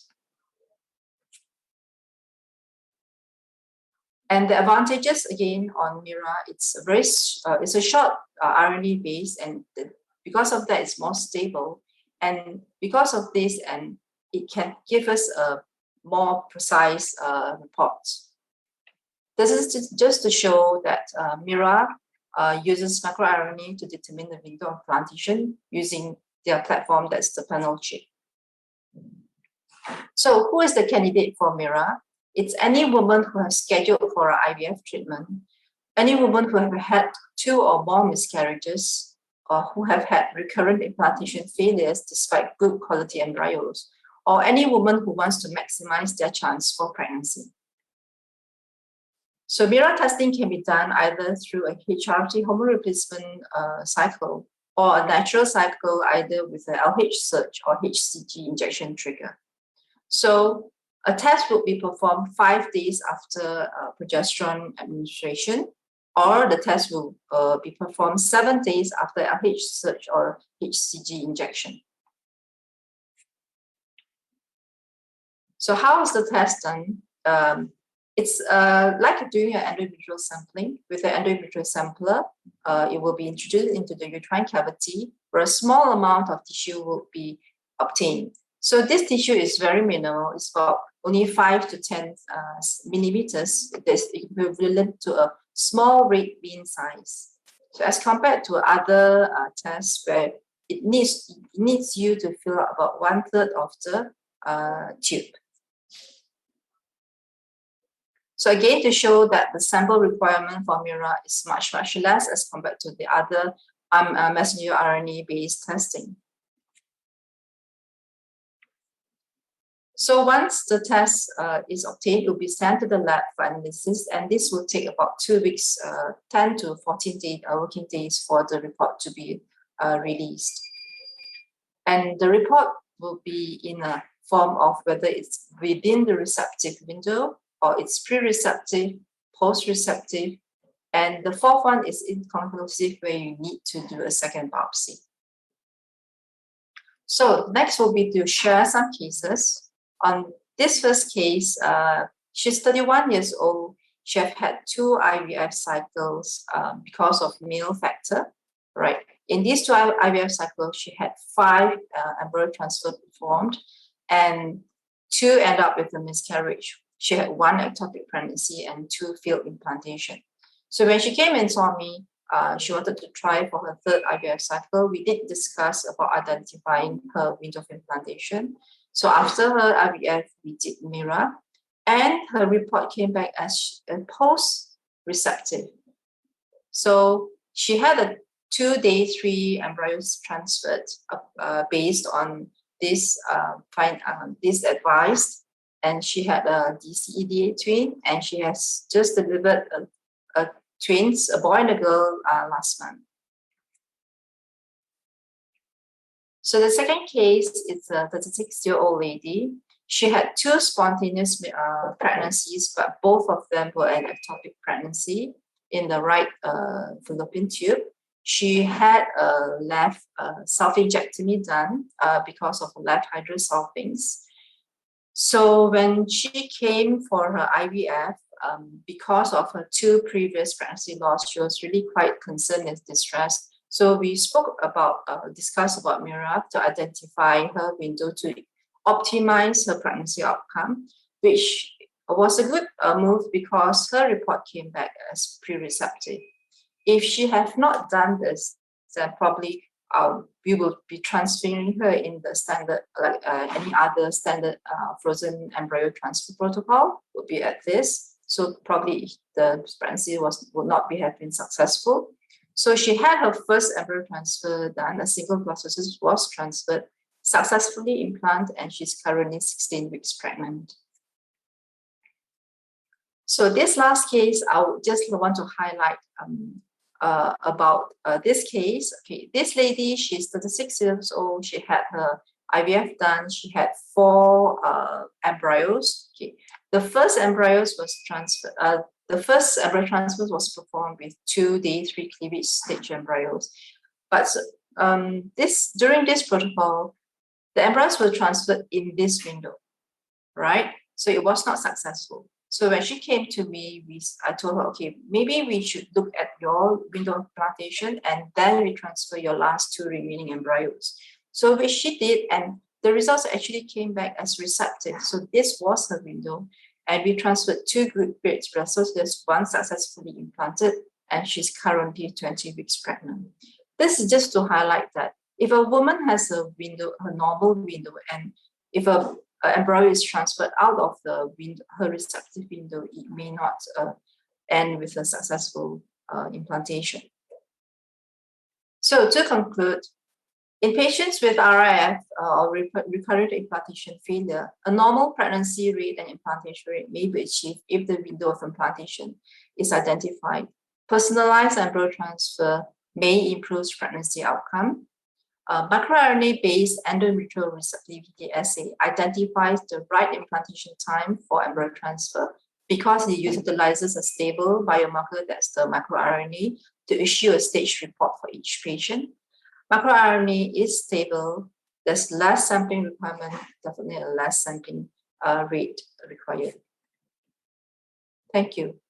And the advantages again on MIRA, it's a short RNA base, and because of that, it's more stable. And because of this, and it can give us a more precise report. This is just to show that MIRA uses microRNA to determine the window of implantation using their platform, that's the panel chip. So who is the candidate for MIRA? It's any woman who has scheduled for an IVF treatment, any woman who have had 2 or more miscarriages, or who have had recurrent implantation failures despite good quality embryos, or any woman who wants to maximize their chance for pregnancy. So MIRA testing can be done either through a HRT hormone replacement cycle or a natural cycle, either with a LH search or HCG injection trigger. So a test will be performed 5 days after progesterone administration, or the test will be performed 7 days after LH search or HCG injection. So how is the test done? It's like doing an endometrial sampling. With an endometrial sampler, it will be introduced into the uterine cavity, where a small amount of tissue will be obtained. So this tissue is very minimal. It's about only 5 to 10 millimeters. That's equivalent to a small red bean size. So as compared to other tests where it needs you to fill out about 1/3 of the tube. So again, to show that the sample requirement for MIRA is much less as compared to the other messenger RNA-based testing. So once the test is obtained, it will be sent to the lab for analysis, and this will take about 2 weeks, 10 to 14 working days for the report to be released. And the report will be in a form of whether it's within the receptive window or it's pre-receptive, post-receptive, and the 4th one is inconclusive, where you need to do a second biopsy. So next will be to share some cases. On this first case, she's 31 years old. She has had 2 IVF cycles because of male factor, right? In these 2 IVF cycles, she had 5 embryo transfer performed, and 2 end up with a miscarriage. She had 1 ectopic pregnancy and 2 failed implantation. So when she came and saw me, she wanted to try for her 3rd IVF cycle. We did discuss about identifying her window of implantation. So after her IVF, we did MIRA, and her report came back as post-receptive. So she had a 2-day 3 embryos transferred based on this this advice, and she had a DCEDA twin, and she has just delivered twins, a boy and a girl, last month. So the second case is a 36-year-old lady. She had 2 spontaneous pregnancies, but both of them were an ectopic pregnancy in the right fallopian tube. She had a left salpingectomy done because of left hydrosalpinx. So when she came for her IVF, because of her 2 previous pregnancy loss, she was really quite concerned and distressed. So we discussed about MIRAP to identify her window to optimize her pregnancy outcome, which was a good move because her report came back as pre-receptive. If she had not done this, then probably we will be transferring her in the standard, like any other standard frozen embryo transfer protocol would be at this. So probably the pregnancy would not have been successful. So she had her first embryo transfer done. A single blastocyst was transferred, successfully implanted, and she's currently 16 weeks pregnant. So this last case, I would just want to highlight about this case. Okay, this lady, she's 36 years old. She had her IVF done. She had 4 embryos. Okay, the first embryos was transferred. The first embryo transfer was performed with 2 day 3 cleavage stage embryos. But during this protocol, the embryos were transferred in this window, right? So it was not successful. So when she came to me, I told her, okay, maybe we should look at your window of implantation and then we transfer your last 2 remaining embryos. So which she did, and the results actually came back as receptive. So this was her window, and we transferred 2 good grade blastocysts, 1 successfully implanted, and she's currently 20 weeks pregnant. This is just to highlight that if a woman has a window, her normal window, and if an embryo is transferred out of the window, her receptive window, it may not end with a successful implantation. So to conclude, in patients with RIF or recurrent implantation failure, a normal pregnancy rate and implantation rate may be achieved if the window of implantation is identified. Personalized embryo transfer may improve pregnancy outcome. MicroRNA-based endometrial receptivity assay identifies the right implantation time for embryo transfer because it utilizes a stable biomarker, that's the microRNA, to issue a stage report for each patient. MicroRNA is stable. There's less sampling requirement, definitely a less sampling rate required. Thank you.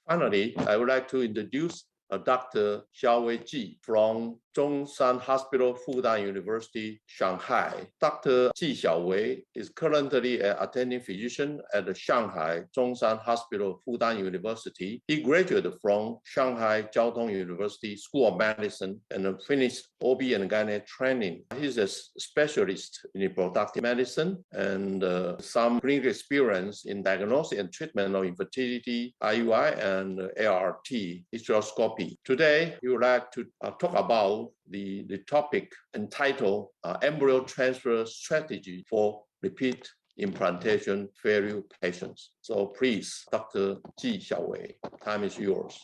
Finally, I would like to introduce Dr. Xiao-Wei Ji from Zhongshan Hospital, Fudan University, Shanghai. Dr. Ji Xiao-Wei is currently an attending physician at the Shanghai Zhongshan Hospital, Fudan University. He graduated from Shanghai Jiao Tong University School of Medicine and finished OB and Gynae training. He's a specialist in reproductive medicine and some clinical experience in diagnosis and treatment of infertility, IUI, and ART, hysteroscopy. Today, we would like to talk about the topic entitled Embryo Transfer Strategy for Repeat Implantation Failure Patients. So please, Dr. Ji Xiao-Wei, time is yours.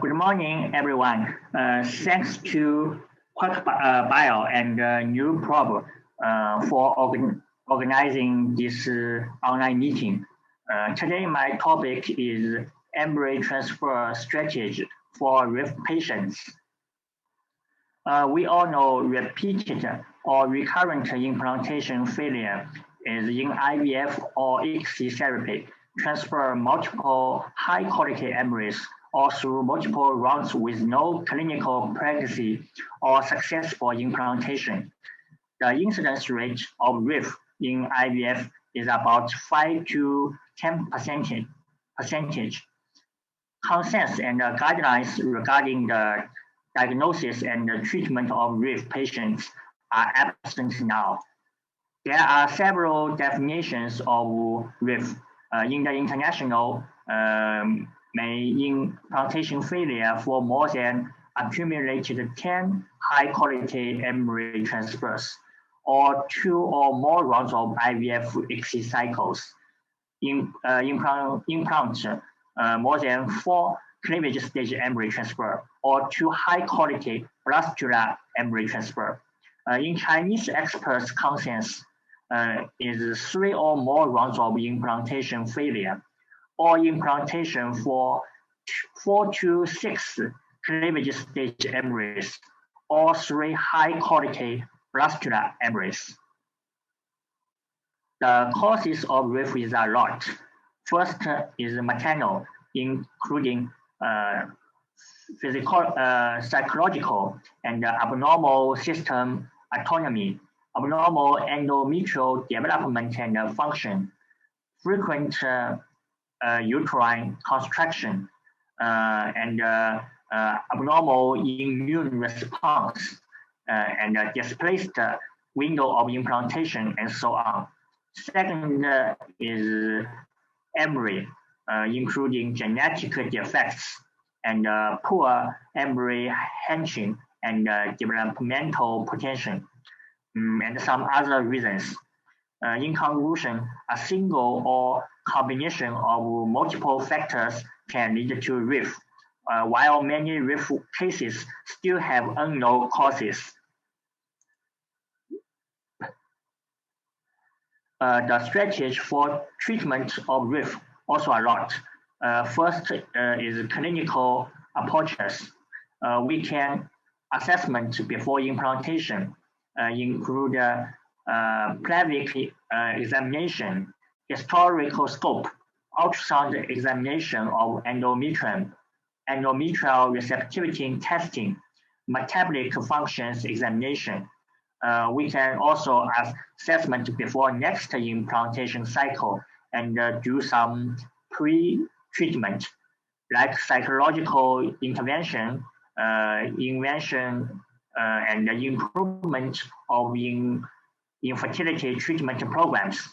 Good morning, everyone. Thanks to Quack Bio and new Prof for organizing this online meeting. Today, my topic is embryo transfer strategy for RIF patients. We all know repeated or recurrent implantation failure is in IVF or ICSI therapy, transfer multiple high-quality embryos or through multiple rounds with no clinical practice or successful implantation. The incidence rate of RIF in IVF is about 5 to 10%. Consensus and guidelines regarding the diagnosis and the treatment of RIF patients are absent now. There are several definitions of RIF in the international implantation failure for more than accumulated 10 high-quality embryo transfers. or 2 or more rounds of IVF-ICSI cycles. Implant more than 4 cleavage stage embryo transfer, or 2 high-quality blastula embryo transfer. In Chinese experts' consensus is 3 or more rounds of implantation failure, or implantation for 4 to 6 cleavage stage embryos, or 3 high-quality blastula embryos. The causes of RIF is a lot. First is maternal, including physical, psychological, and abnormal system autonomy, abnormal endometrial development and function, frequent uterine contraction, and abnormal immune response, and displaced window of implantation, and so on. Second is embryo, including genetic defects and poor embryo hatching and developmental potential, and some other reasons. In conclusion, a single or combination of multiple factors can lead to RIF, while many RIF cases still have unknown causes. The strategy for treatment of RIF also a lot. First is clinical approaches. We can assessment before implantation, include pelvic examination, historical scope, ultrasound examination of endometrium, endometrial receptivity testing, metabolic functions examination. We can also assessment before next implantation cycle and do some pre-treatment, like psychological intervention, and improvement of infertility treatment programs.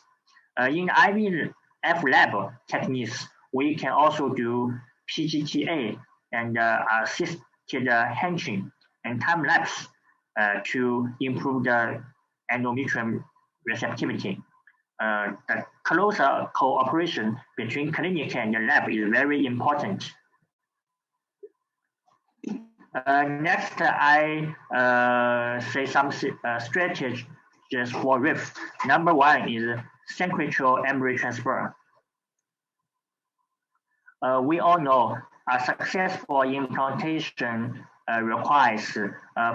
In IVF lab techniques, we can also do PGT-A and assisted hatching and time lapse to improve the endometrium receptivity. The closer cooperation between clinic and the lab is very important. Next, I say some strategies for RIF. Number 1 is sequential embryo transfer. We all know a successful implantation requires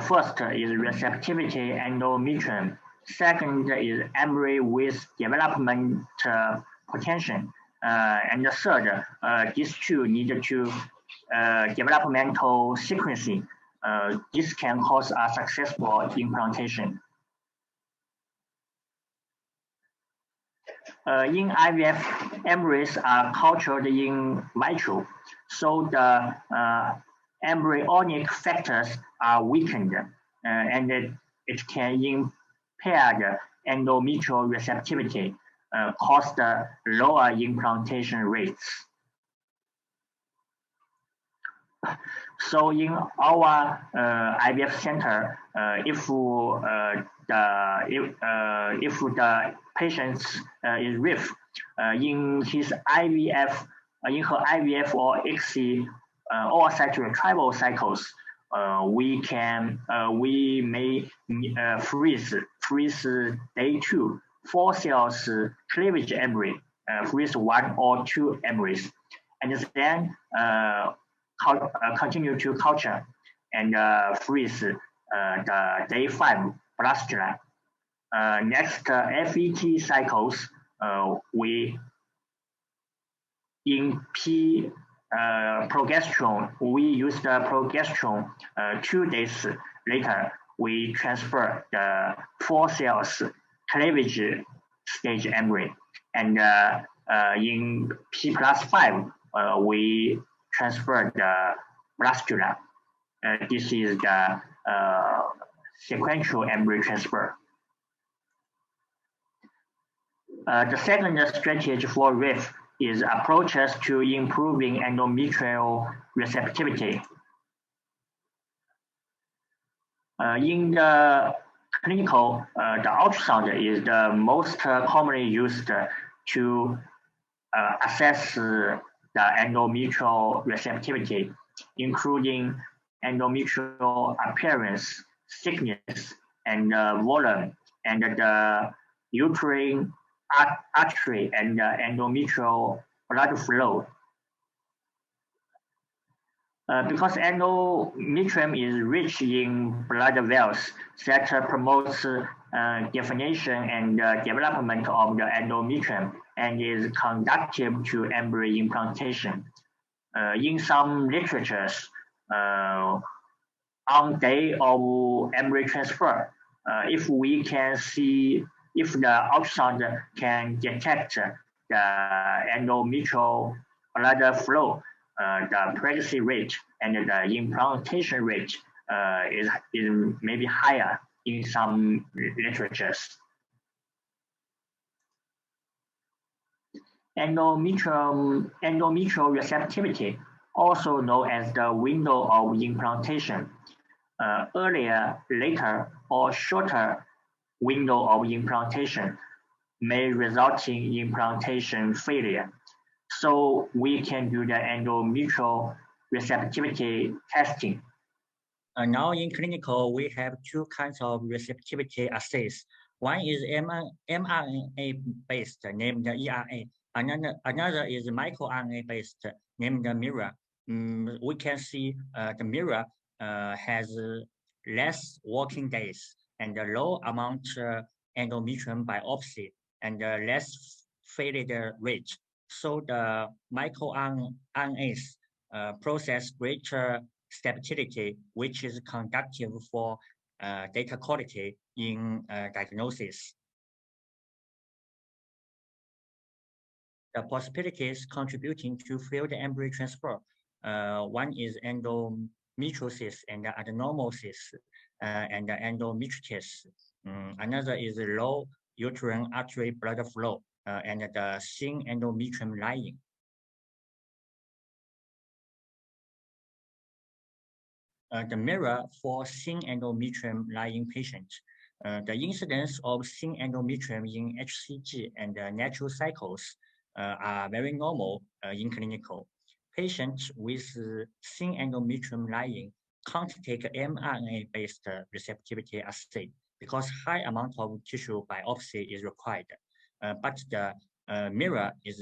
first is receptivity endometrium. Second is embryo with development potential. And the third, these two need to developmental sequencing. This can cause a successful implantation. In IVF, embryos are cultured in vitro, so the embryonic factors are weakened, and it can impair the endometrial receptivity, cause the lower implantation rates. So in our IVF center, if the patient is RIF in his IVF, in her IVF or ICSI or tribal cycles, we may freeze day 2, 4 cells cleavage embryo, freeze 1 or 2 embryos, and then continue to culture and freeze the day 5 blastula. Next, FET cycles, in progesterone, we use the progesterone 2 days later, we transfer the 4 cells cleavage stage embryo. And in P+5, we transfer the blastula. This is the sequential embryo transfer. The second strategy for RIF is approaches to improving endometrial receptivity. In the clinical, the ultrasound is the most commonly used to assess the endometrial receptivity, including endometrial appearance, thickness, and volume, and the uterine artery and endometrial blood flow. Because endometrium is rich in blood vessels that promotes definition and development of the endometrium and is conducive to embryo implantation. In some literatures, on day of embryo transfer, if we can see if the ultrasound can detect the endometrial blood flow, the pregnancy rate and the implantation rate is maybe higher in some literatures. Endometrial receptivity, also known as the window of implantation, earlier, later, or shorter window of implantation may result in implantation failure. So we can do the endometrial receptivity testing. Now in clinical, we have two kinds of receptivity assays. One is mRNA-based, named ERA. Another is microRNA-based, named MIRA. We can see the MIRA has less working days and a low amount endometrium biopsy and less failure rate. So the microRNAs process greater stability, which is conducive for data quality in diagnosis. The possibilities contributing to failed embryo transfer. One is endometriosis and adenomyosis and endometritis. Another is low uterine artery blood flow and the thin endometrium lining. The mirror for thin endometrium lying patients. The incidence of thin endometrium in HCG and natural cycles are very normal in clinical. Patients with thin endometrium lying can't take mRNA-based receptivity assay because high amount of tissue biopsy is required. But the mirror is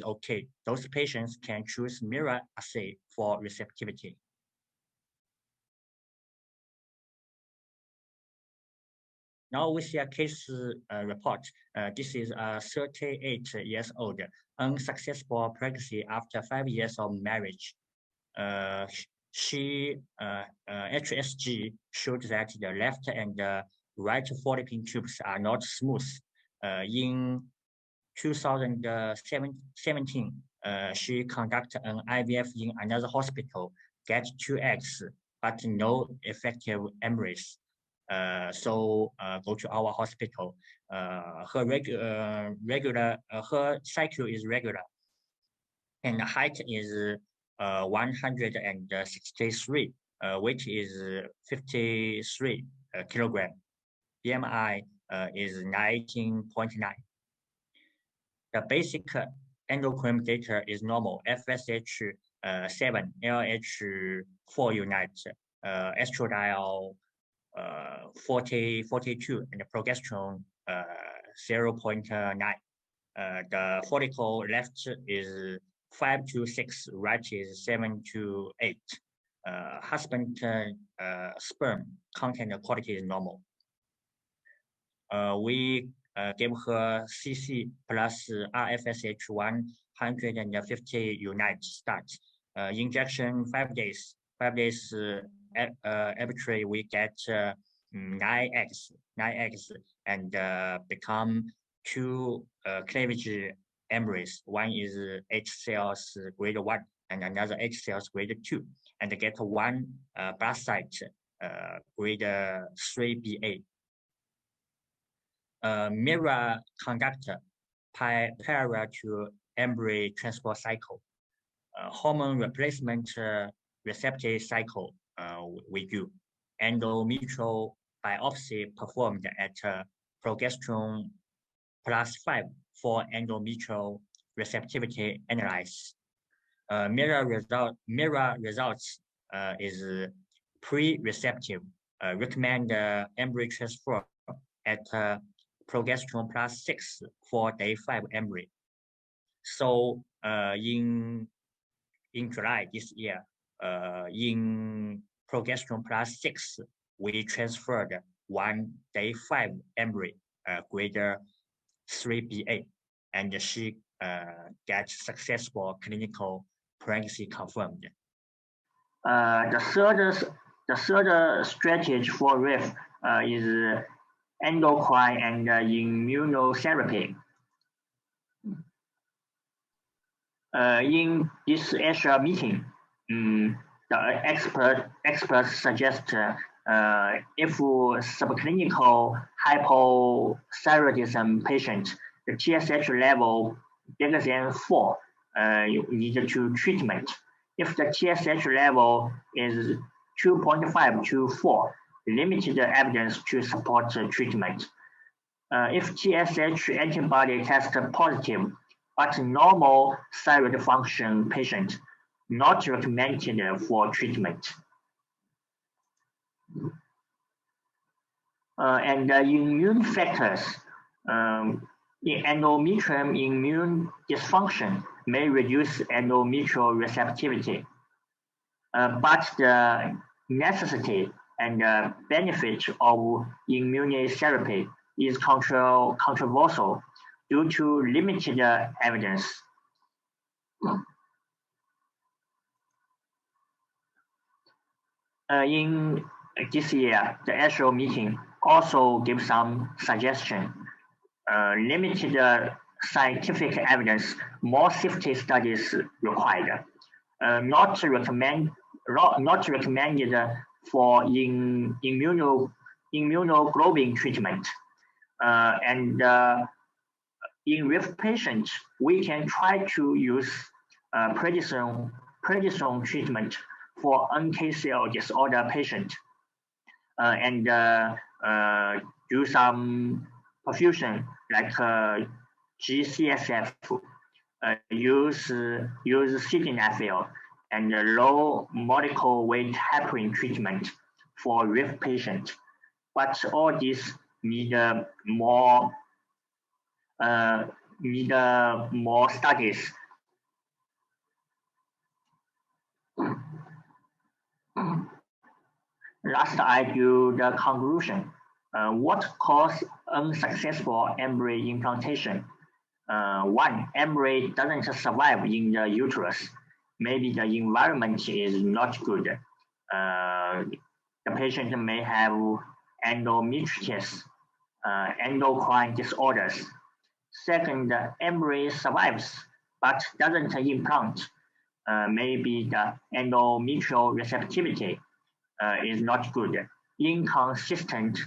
okay. Those patients can choose mirror assay for receptivity. Now we see a case report. This is a 38-year-old unsuccessful pregnancy after 5 years of marriage. She HSG showed that the left and the right fallopian tubes are not smooth. In 2017, she conducted an IVF in another hospital, get 2 eggs, but no effective embryos. So go to our hospital. Her her cycle is regular, and the height is 163. Weight is 53 kilogram. BMI is 19.9. The basic endocrine data is normal. FSH 7, LH 4 units, estradiol 42, and the progesterone 0.9. The follicle left is 5 to 6, right is 7 to 8. Husband sperm content quality is normal. We gave her CC plus RFSH 150 units start. Injection 5 days. 5 days arbitrary we get 9 eggs, and become 2 cleavage embryos. One is H cells grade 1 and another H cells grade 2, and get 1 blastocyte grade 3BA. Mirror conductor parallel to embryo transport cycle. Hormone replacement receptive cycle we do. Endometrial biopsy performed at progesterone +5 for endometrial receptivity analysis. Mirror results is pre-receptive. Recommend embryo transfer at progesterone +6 for day 5 embryo. So in July this year, in progesterone +6, we transferred one day 5 embryo, grade 3BA, and she gets successful clinical pregnancy confirmed. The third strategy for RIF is endocrine and immunotherapy. In this Asia meeting, the experts suggest if subclinical hypothyroidism patient, the TSH level bigger than 4, you need to treatment. If the TSH level is 2.5 to 4, limited evidence to support treatment. If TSH antibody test positive, but normal thyroid function patient, not recommended for treatment. And immune factors, in endometrial immune dysfunction may reduce endometrial receptivity, but the necessity and benefit of immunotherapy is controversial due to limited evidence. In this year, the ASHO meeting also gives some suggestion. Limited scientific evidence, more safety studies required. Not recommended for immunoglobulin treatment. And in RIF patients, we can try to use prednisone treatment for NK cell disorder patient, and do some perfusion like GCSF, use sildenafil and low molecular weight heparin treatment for RIF patient. But all these need more studies. Last, I do the conclusion. What caused unsuccessful embryo implantation? One, embryo doesn't survive in the uterus. Maybe the environment is not good. The patient may have endometritis, endocrine disorders. Second, the embryo survives but doesn't implant. Maybe the endometrial receptivity is not good. Inconsistent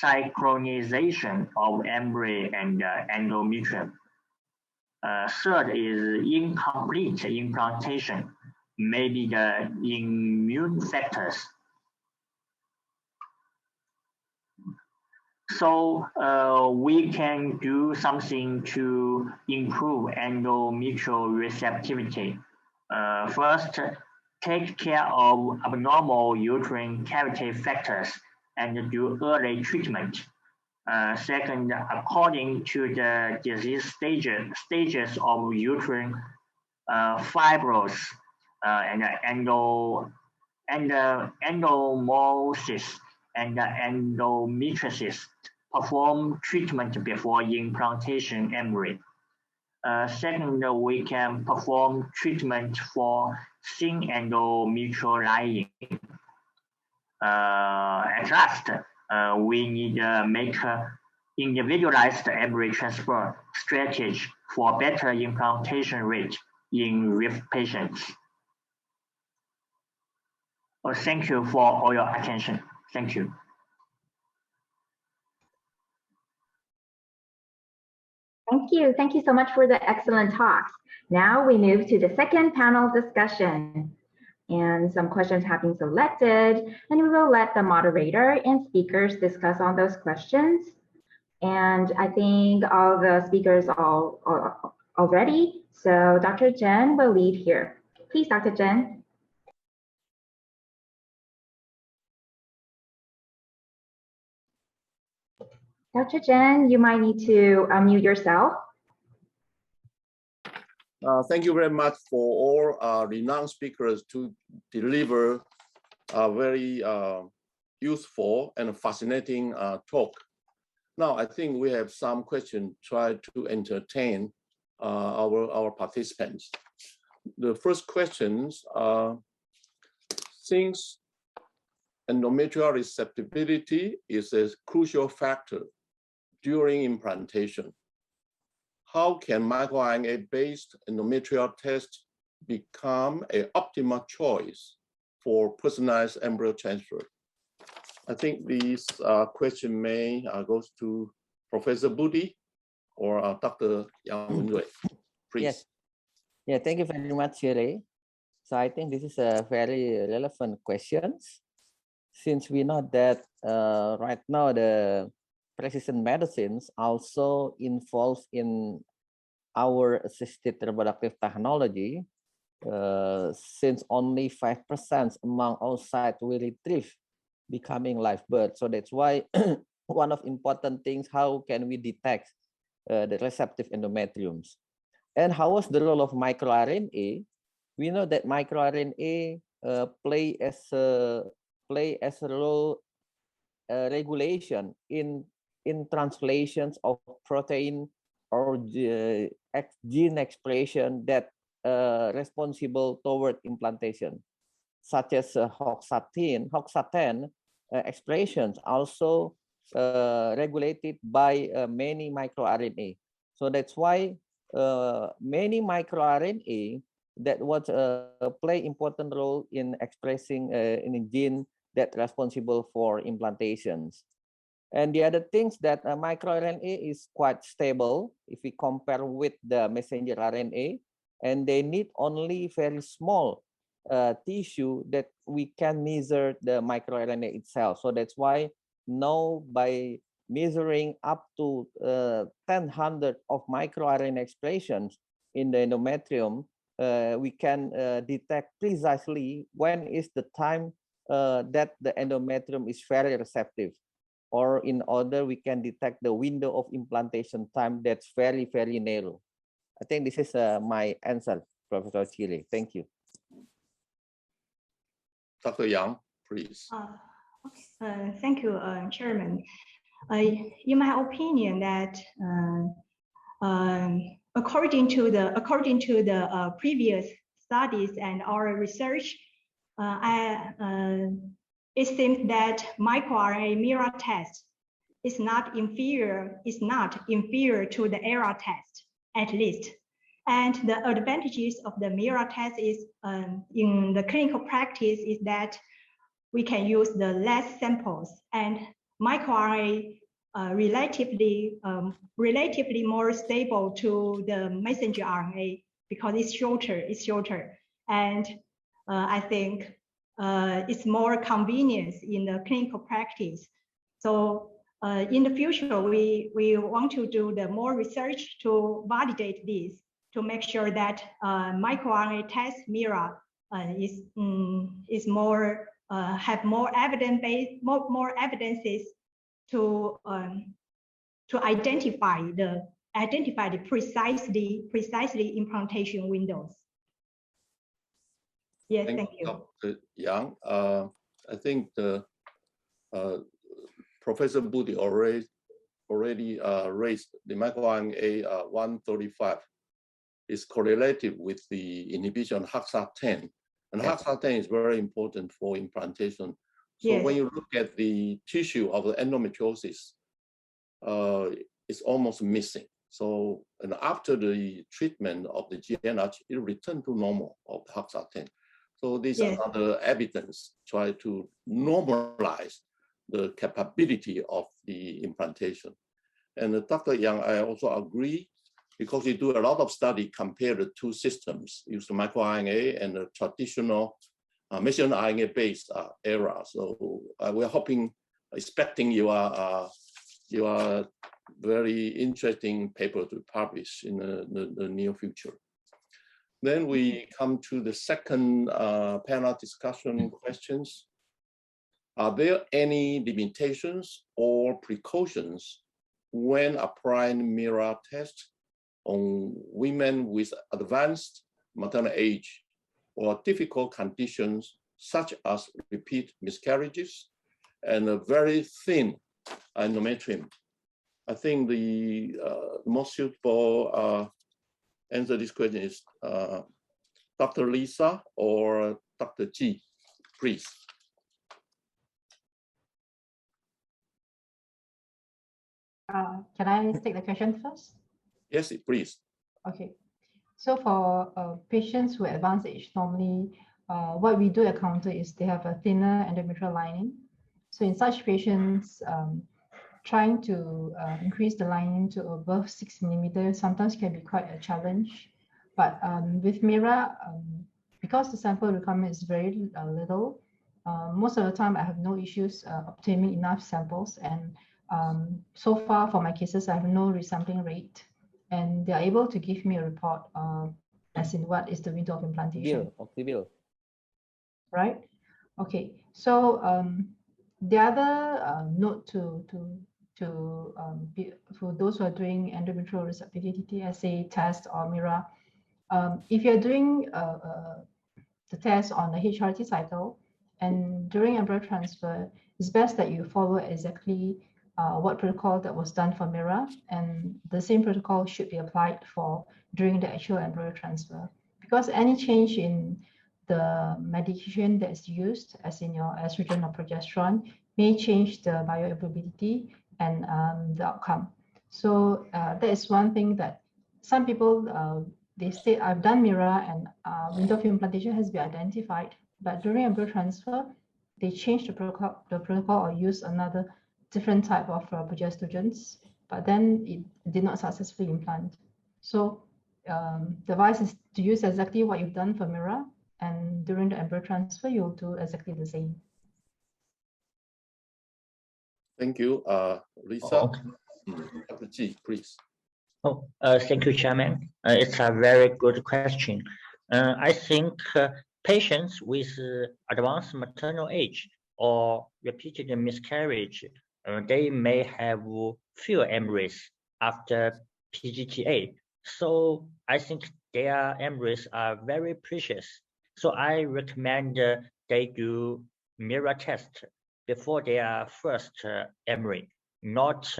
synchronization of embryo and endometrium. Third is incomplete implantation. Maybe the immune factors. So we can do something to improve endometrial receptivity. First, take care of abnormal uterine cavity factors and do early treatment. Second, according to the disease stages of uterine fibrosis and endometriosis and endometriosis, perform treatment before implantation embryo. Second, we can perform treatment for thin endometrial lining. At last, we need to make individualized embryo transfer strategy for better implantation rate in RIF patients. Well, thank you for all your attention. Thank you. Thank you. Thank you so much for the excellent talks. Now we move to the second panel discussion. and some questions have been selected, and we will let the moderator and speakers discuss on those questions. And I think all the speakers are ready. So Dr. Jen will lead here. Please, Dr. Jen. Dr. Jen, you might need to unmute yourself. Thank you very much for all renowned speakers to deliver a very useful and fascinating talk. Now, I think we have some questions try to entertain our participants. The first questions are, since endometrial receptivity is a crucial factor during implantation, how can microRNA-based endometrial test become an optimal choice for personalized embryo transfer? I think this question may goes to Professor Budi or Dr. Yang. Please. Yes. Yeah, thank you very much, Xiao-Wei. So I think this is a very relevant question, since we know that right now the precision medicines also involved in our assisted reproductive technology, since only 5% among all sites will retrieve becoming live birth. So that's why one of important things, how can we detect the receptive endometriums? And how was the role of microRNA? We know that microRNA play as a role regulation in translations of protein or gene expression that responsible toward implantation, such as HOXA10 expressions also regulated by many microRNA. So that's why many microRNA that was play important role in expressing in a gene that responsible for implantations. And the other things that microRNA is quite stable if we compare with the messenger RNA, and they need only very small tissue that we can measure the microRNA itself. So that's why now by measuring up to 10,000 of microRNA expressions in the endometrium, we can detect precisely when is the time that the endometrium is very receptive, or in order we can detect the window of implantation time that's very, very narrow. I think this is my answer, Professor Chile. Thank you. Dr. Yang, please. Thank you, Chairman. In my opinion, that according to the previous studies and our research, it seems that microarray mirror test is not inferior to the error test, at least. And the advantages of the mirror test is in the clinical practice is that we can use the less samples, and microarray relatively more stable to the messenger RNA because it's shorter, and I think it's more convenience in the clinical practice. So in the future, we want to do the more research to validate this, to make sure that microRNA test mirror is more have more evidences to identify the precisely implantation windows. Yes, thank you. Dr. Yang, I think the Professor Budi already raised the microRNA 135 is correlated with the inhibition of HOXA10, and HOXA10 is very important for implantation. So when you look at the tissue of the endometriosis, it's almost missing. So, and after the treatment of the GnRH, it returned to normal of HOXA10. So these are the evidence try to normalize the capability of the implantation. And Dr. Yang, I also agree, because you do a lot of study compare the two systems, use the microRNA and the traditional messenger RNA-based era. So we're expecting your very interesting paper to publish in the near future. Then we come to the second panel discussion questions. Are there any limitations or precautions when applying MIRA test on women with advanced maternal age or difficult conditions such as repeat miscarriages and a very thin endometrium? I think the most suitable answer to this question is Dr. Liza or Dr. Ji, please. Can I take the question first? Yes, please. Okay. So for patients who are advanced age, normally what we do encounter is they have a thinner endometrial lining. So in such patients, trying to increase the lining to above 6 millimeters sometimes can be quite a challenge. But with MIRA, because the sample requirement is very little, most of the time I have no issues obtaining enough samples. And so far for my cases, I have no resampling rate. And they are able to give me a report as in what is the window of implantation. Right? Okay. So the other note for those who are doing endometrial receptivity assay test or MIRA, if you're doing the test on the HRT cycle and during embryo transfer, it's best that you follow exactly what protocol that was done for MIRA, and the same protocol should be applied for during the actual embryo transfer. Because any change in the medication that is used, as in your estrogen or progesterone, may change the bioavailability and the outcome. So that is one thing that some people, they say, I've done MIRA and window of implantation has been identified, but during embryo transfer, they changed the protocol or use another different type of progestogens, but then it did not successfully implant. So the advice is to use exactly what you've done for MIRA, and during the embryo transfer, you'll do exactly the same. Thank you, Lisa. Dr. Ji, please. Thank you, Chairman. It's a very good question. I think patients with advanced maternal age or repeated miscarriage, they may have fewer embryos after PGT-A. So I think their embryos are very precious. So I recommend they do MIRA test before their first embryo, not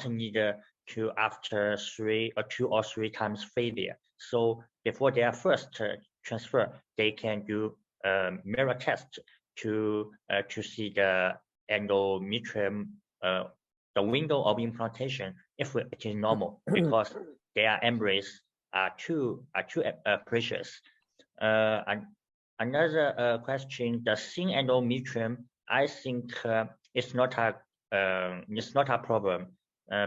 need to after 2 or 3 times failure. So before their first transfer, they can do MIRA test to see the endometrium, the window of implantation, if it is normal, because their embryos are too precious. And another question: the thin endometrium, I think it's not a problem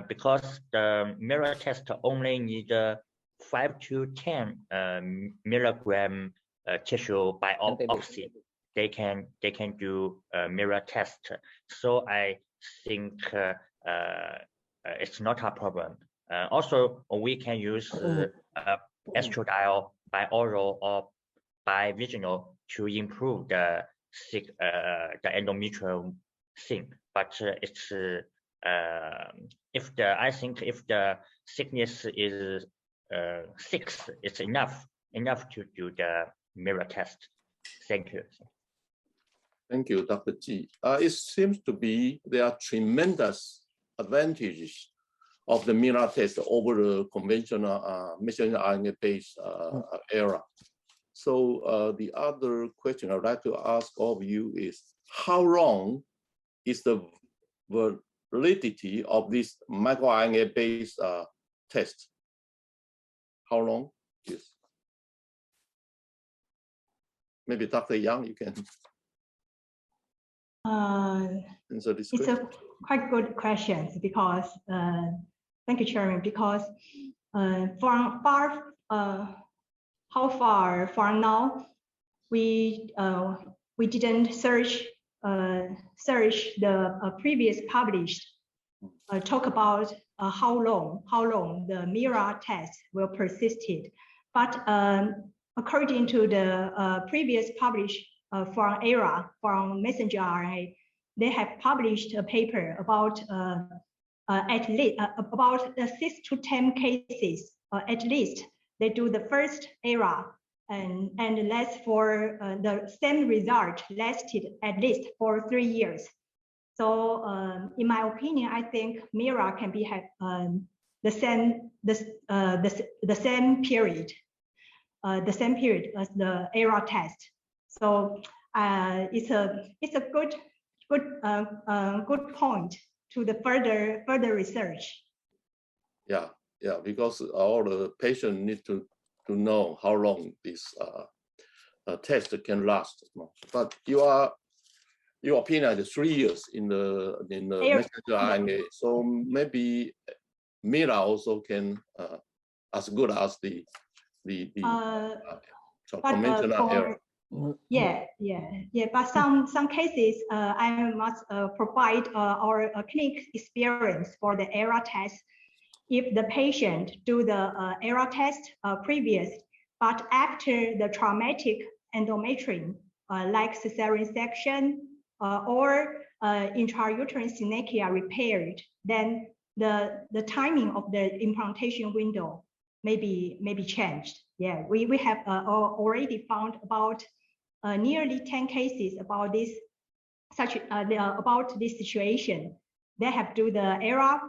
because the MIRA test only need 5 to 10 milligram tissue biopsy. They can do MIRA test. So I think it's not a problem. Also, we can use estradiol by oral or by vaginal to improve the endometrial thing. But it's if the thickness is 6, it's enough to do the MIRA test. Thank you. Thank you, Dr. Ji. It seems to be there are tremendous advantages of the MIRA test over the conventional messenger RNA-based era. So the other question I'd like to ask all of you is, how long is the validity of this microRNA-based test? How long? Yes. Maybe Dr. Yang, you can answer this question. It's a quite good question because, thank you, Chairman, because how far now, we didn't search the previous published talk about how long the MIRA test will persisted. But according to the previous published from ERA, from messenger RNA, they have published a paper about at least about 6 to 10 cases at least. They do the first ERA and last for the same result lasted at least for 3 years. So in my opinion, I think MIRA can be have the same period as the ERA test. So it's a good point to the further research. Yeah, because all the patients need to know how long this test can last. But your opinion is 3 years in the messenger RNA. So maybe MIRA also can as good as the conventional ERA. Yeah. But some cases I must provide our clinical experience for the ERA test. If the patient do the ERA test previous, but after the traumatic endometrium, like cesarean section or intrauterine synechia repaired, then the timing of the implantation window may be changed. Yeah, we have already found about nearly 10 cases about this about this situation. They have do the ERA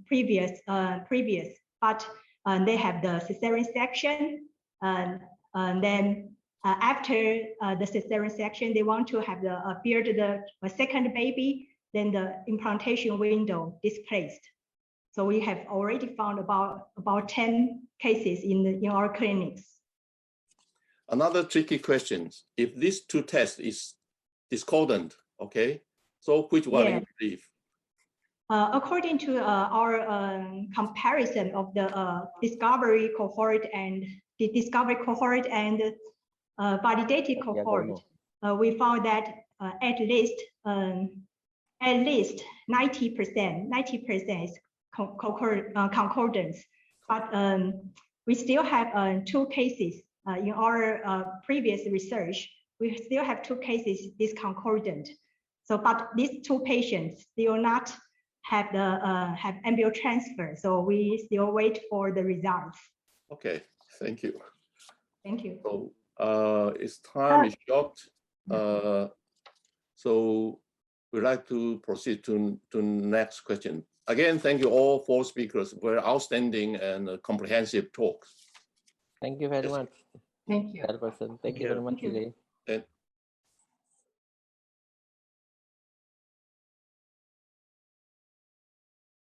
previous, but they have the cesarean section, and then after the cesarean section, they want to have the beard the second baby, then the implantation window displaced. So we have already found about 10 cases in our clinics. Another tricky question: if these two tests is discordant, okay, so which one you believe? According to our comparison of the discovery cohort and validated cohort, we found that at least 90% is concordance. But we still have 2 cases in our previous research. We still have 2 cases discordant. So, but these 2 patients still not have the have embryo transfer, so we still wait for the results. Okay, thank you. Thank you. So its time is short, so we'd like to proceed to next question. Again, thank you all 4 speakers. Very outstanding and comprehensive talks. Thank you very much. Thank you. Thank you very much, Ling.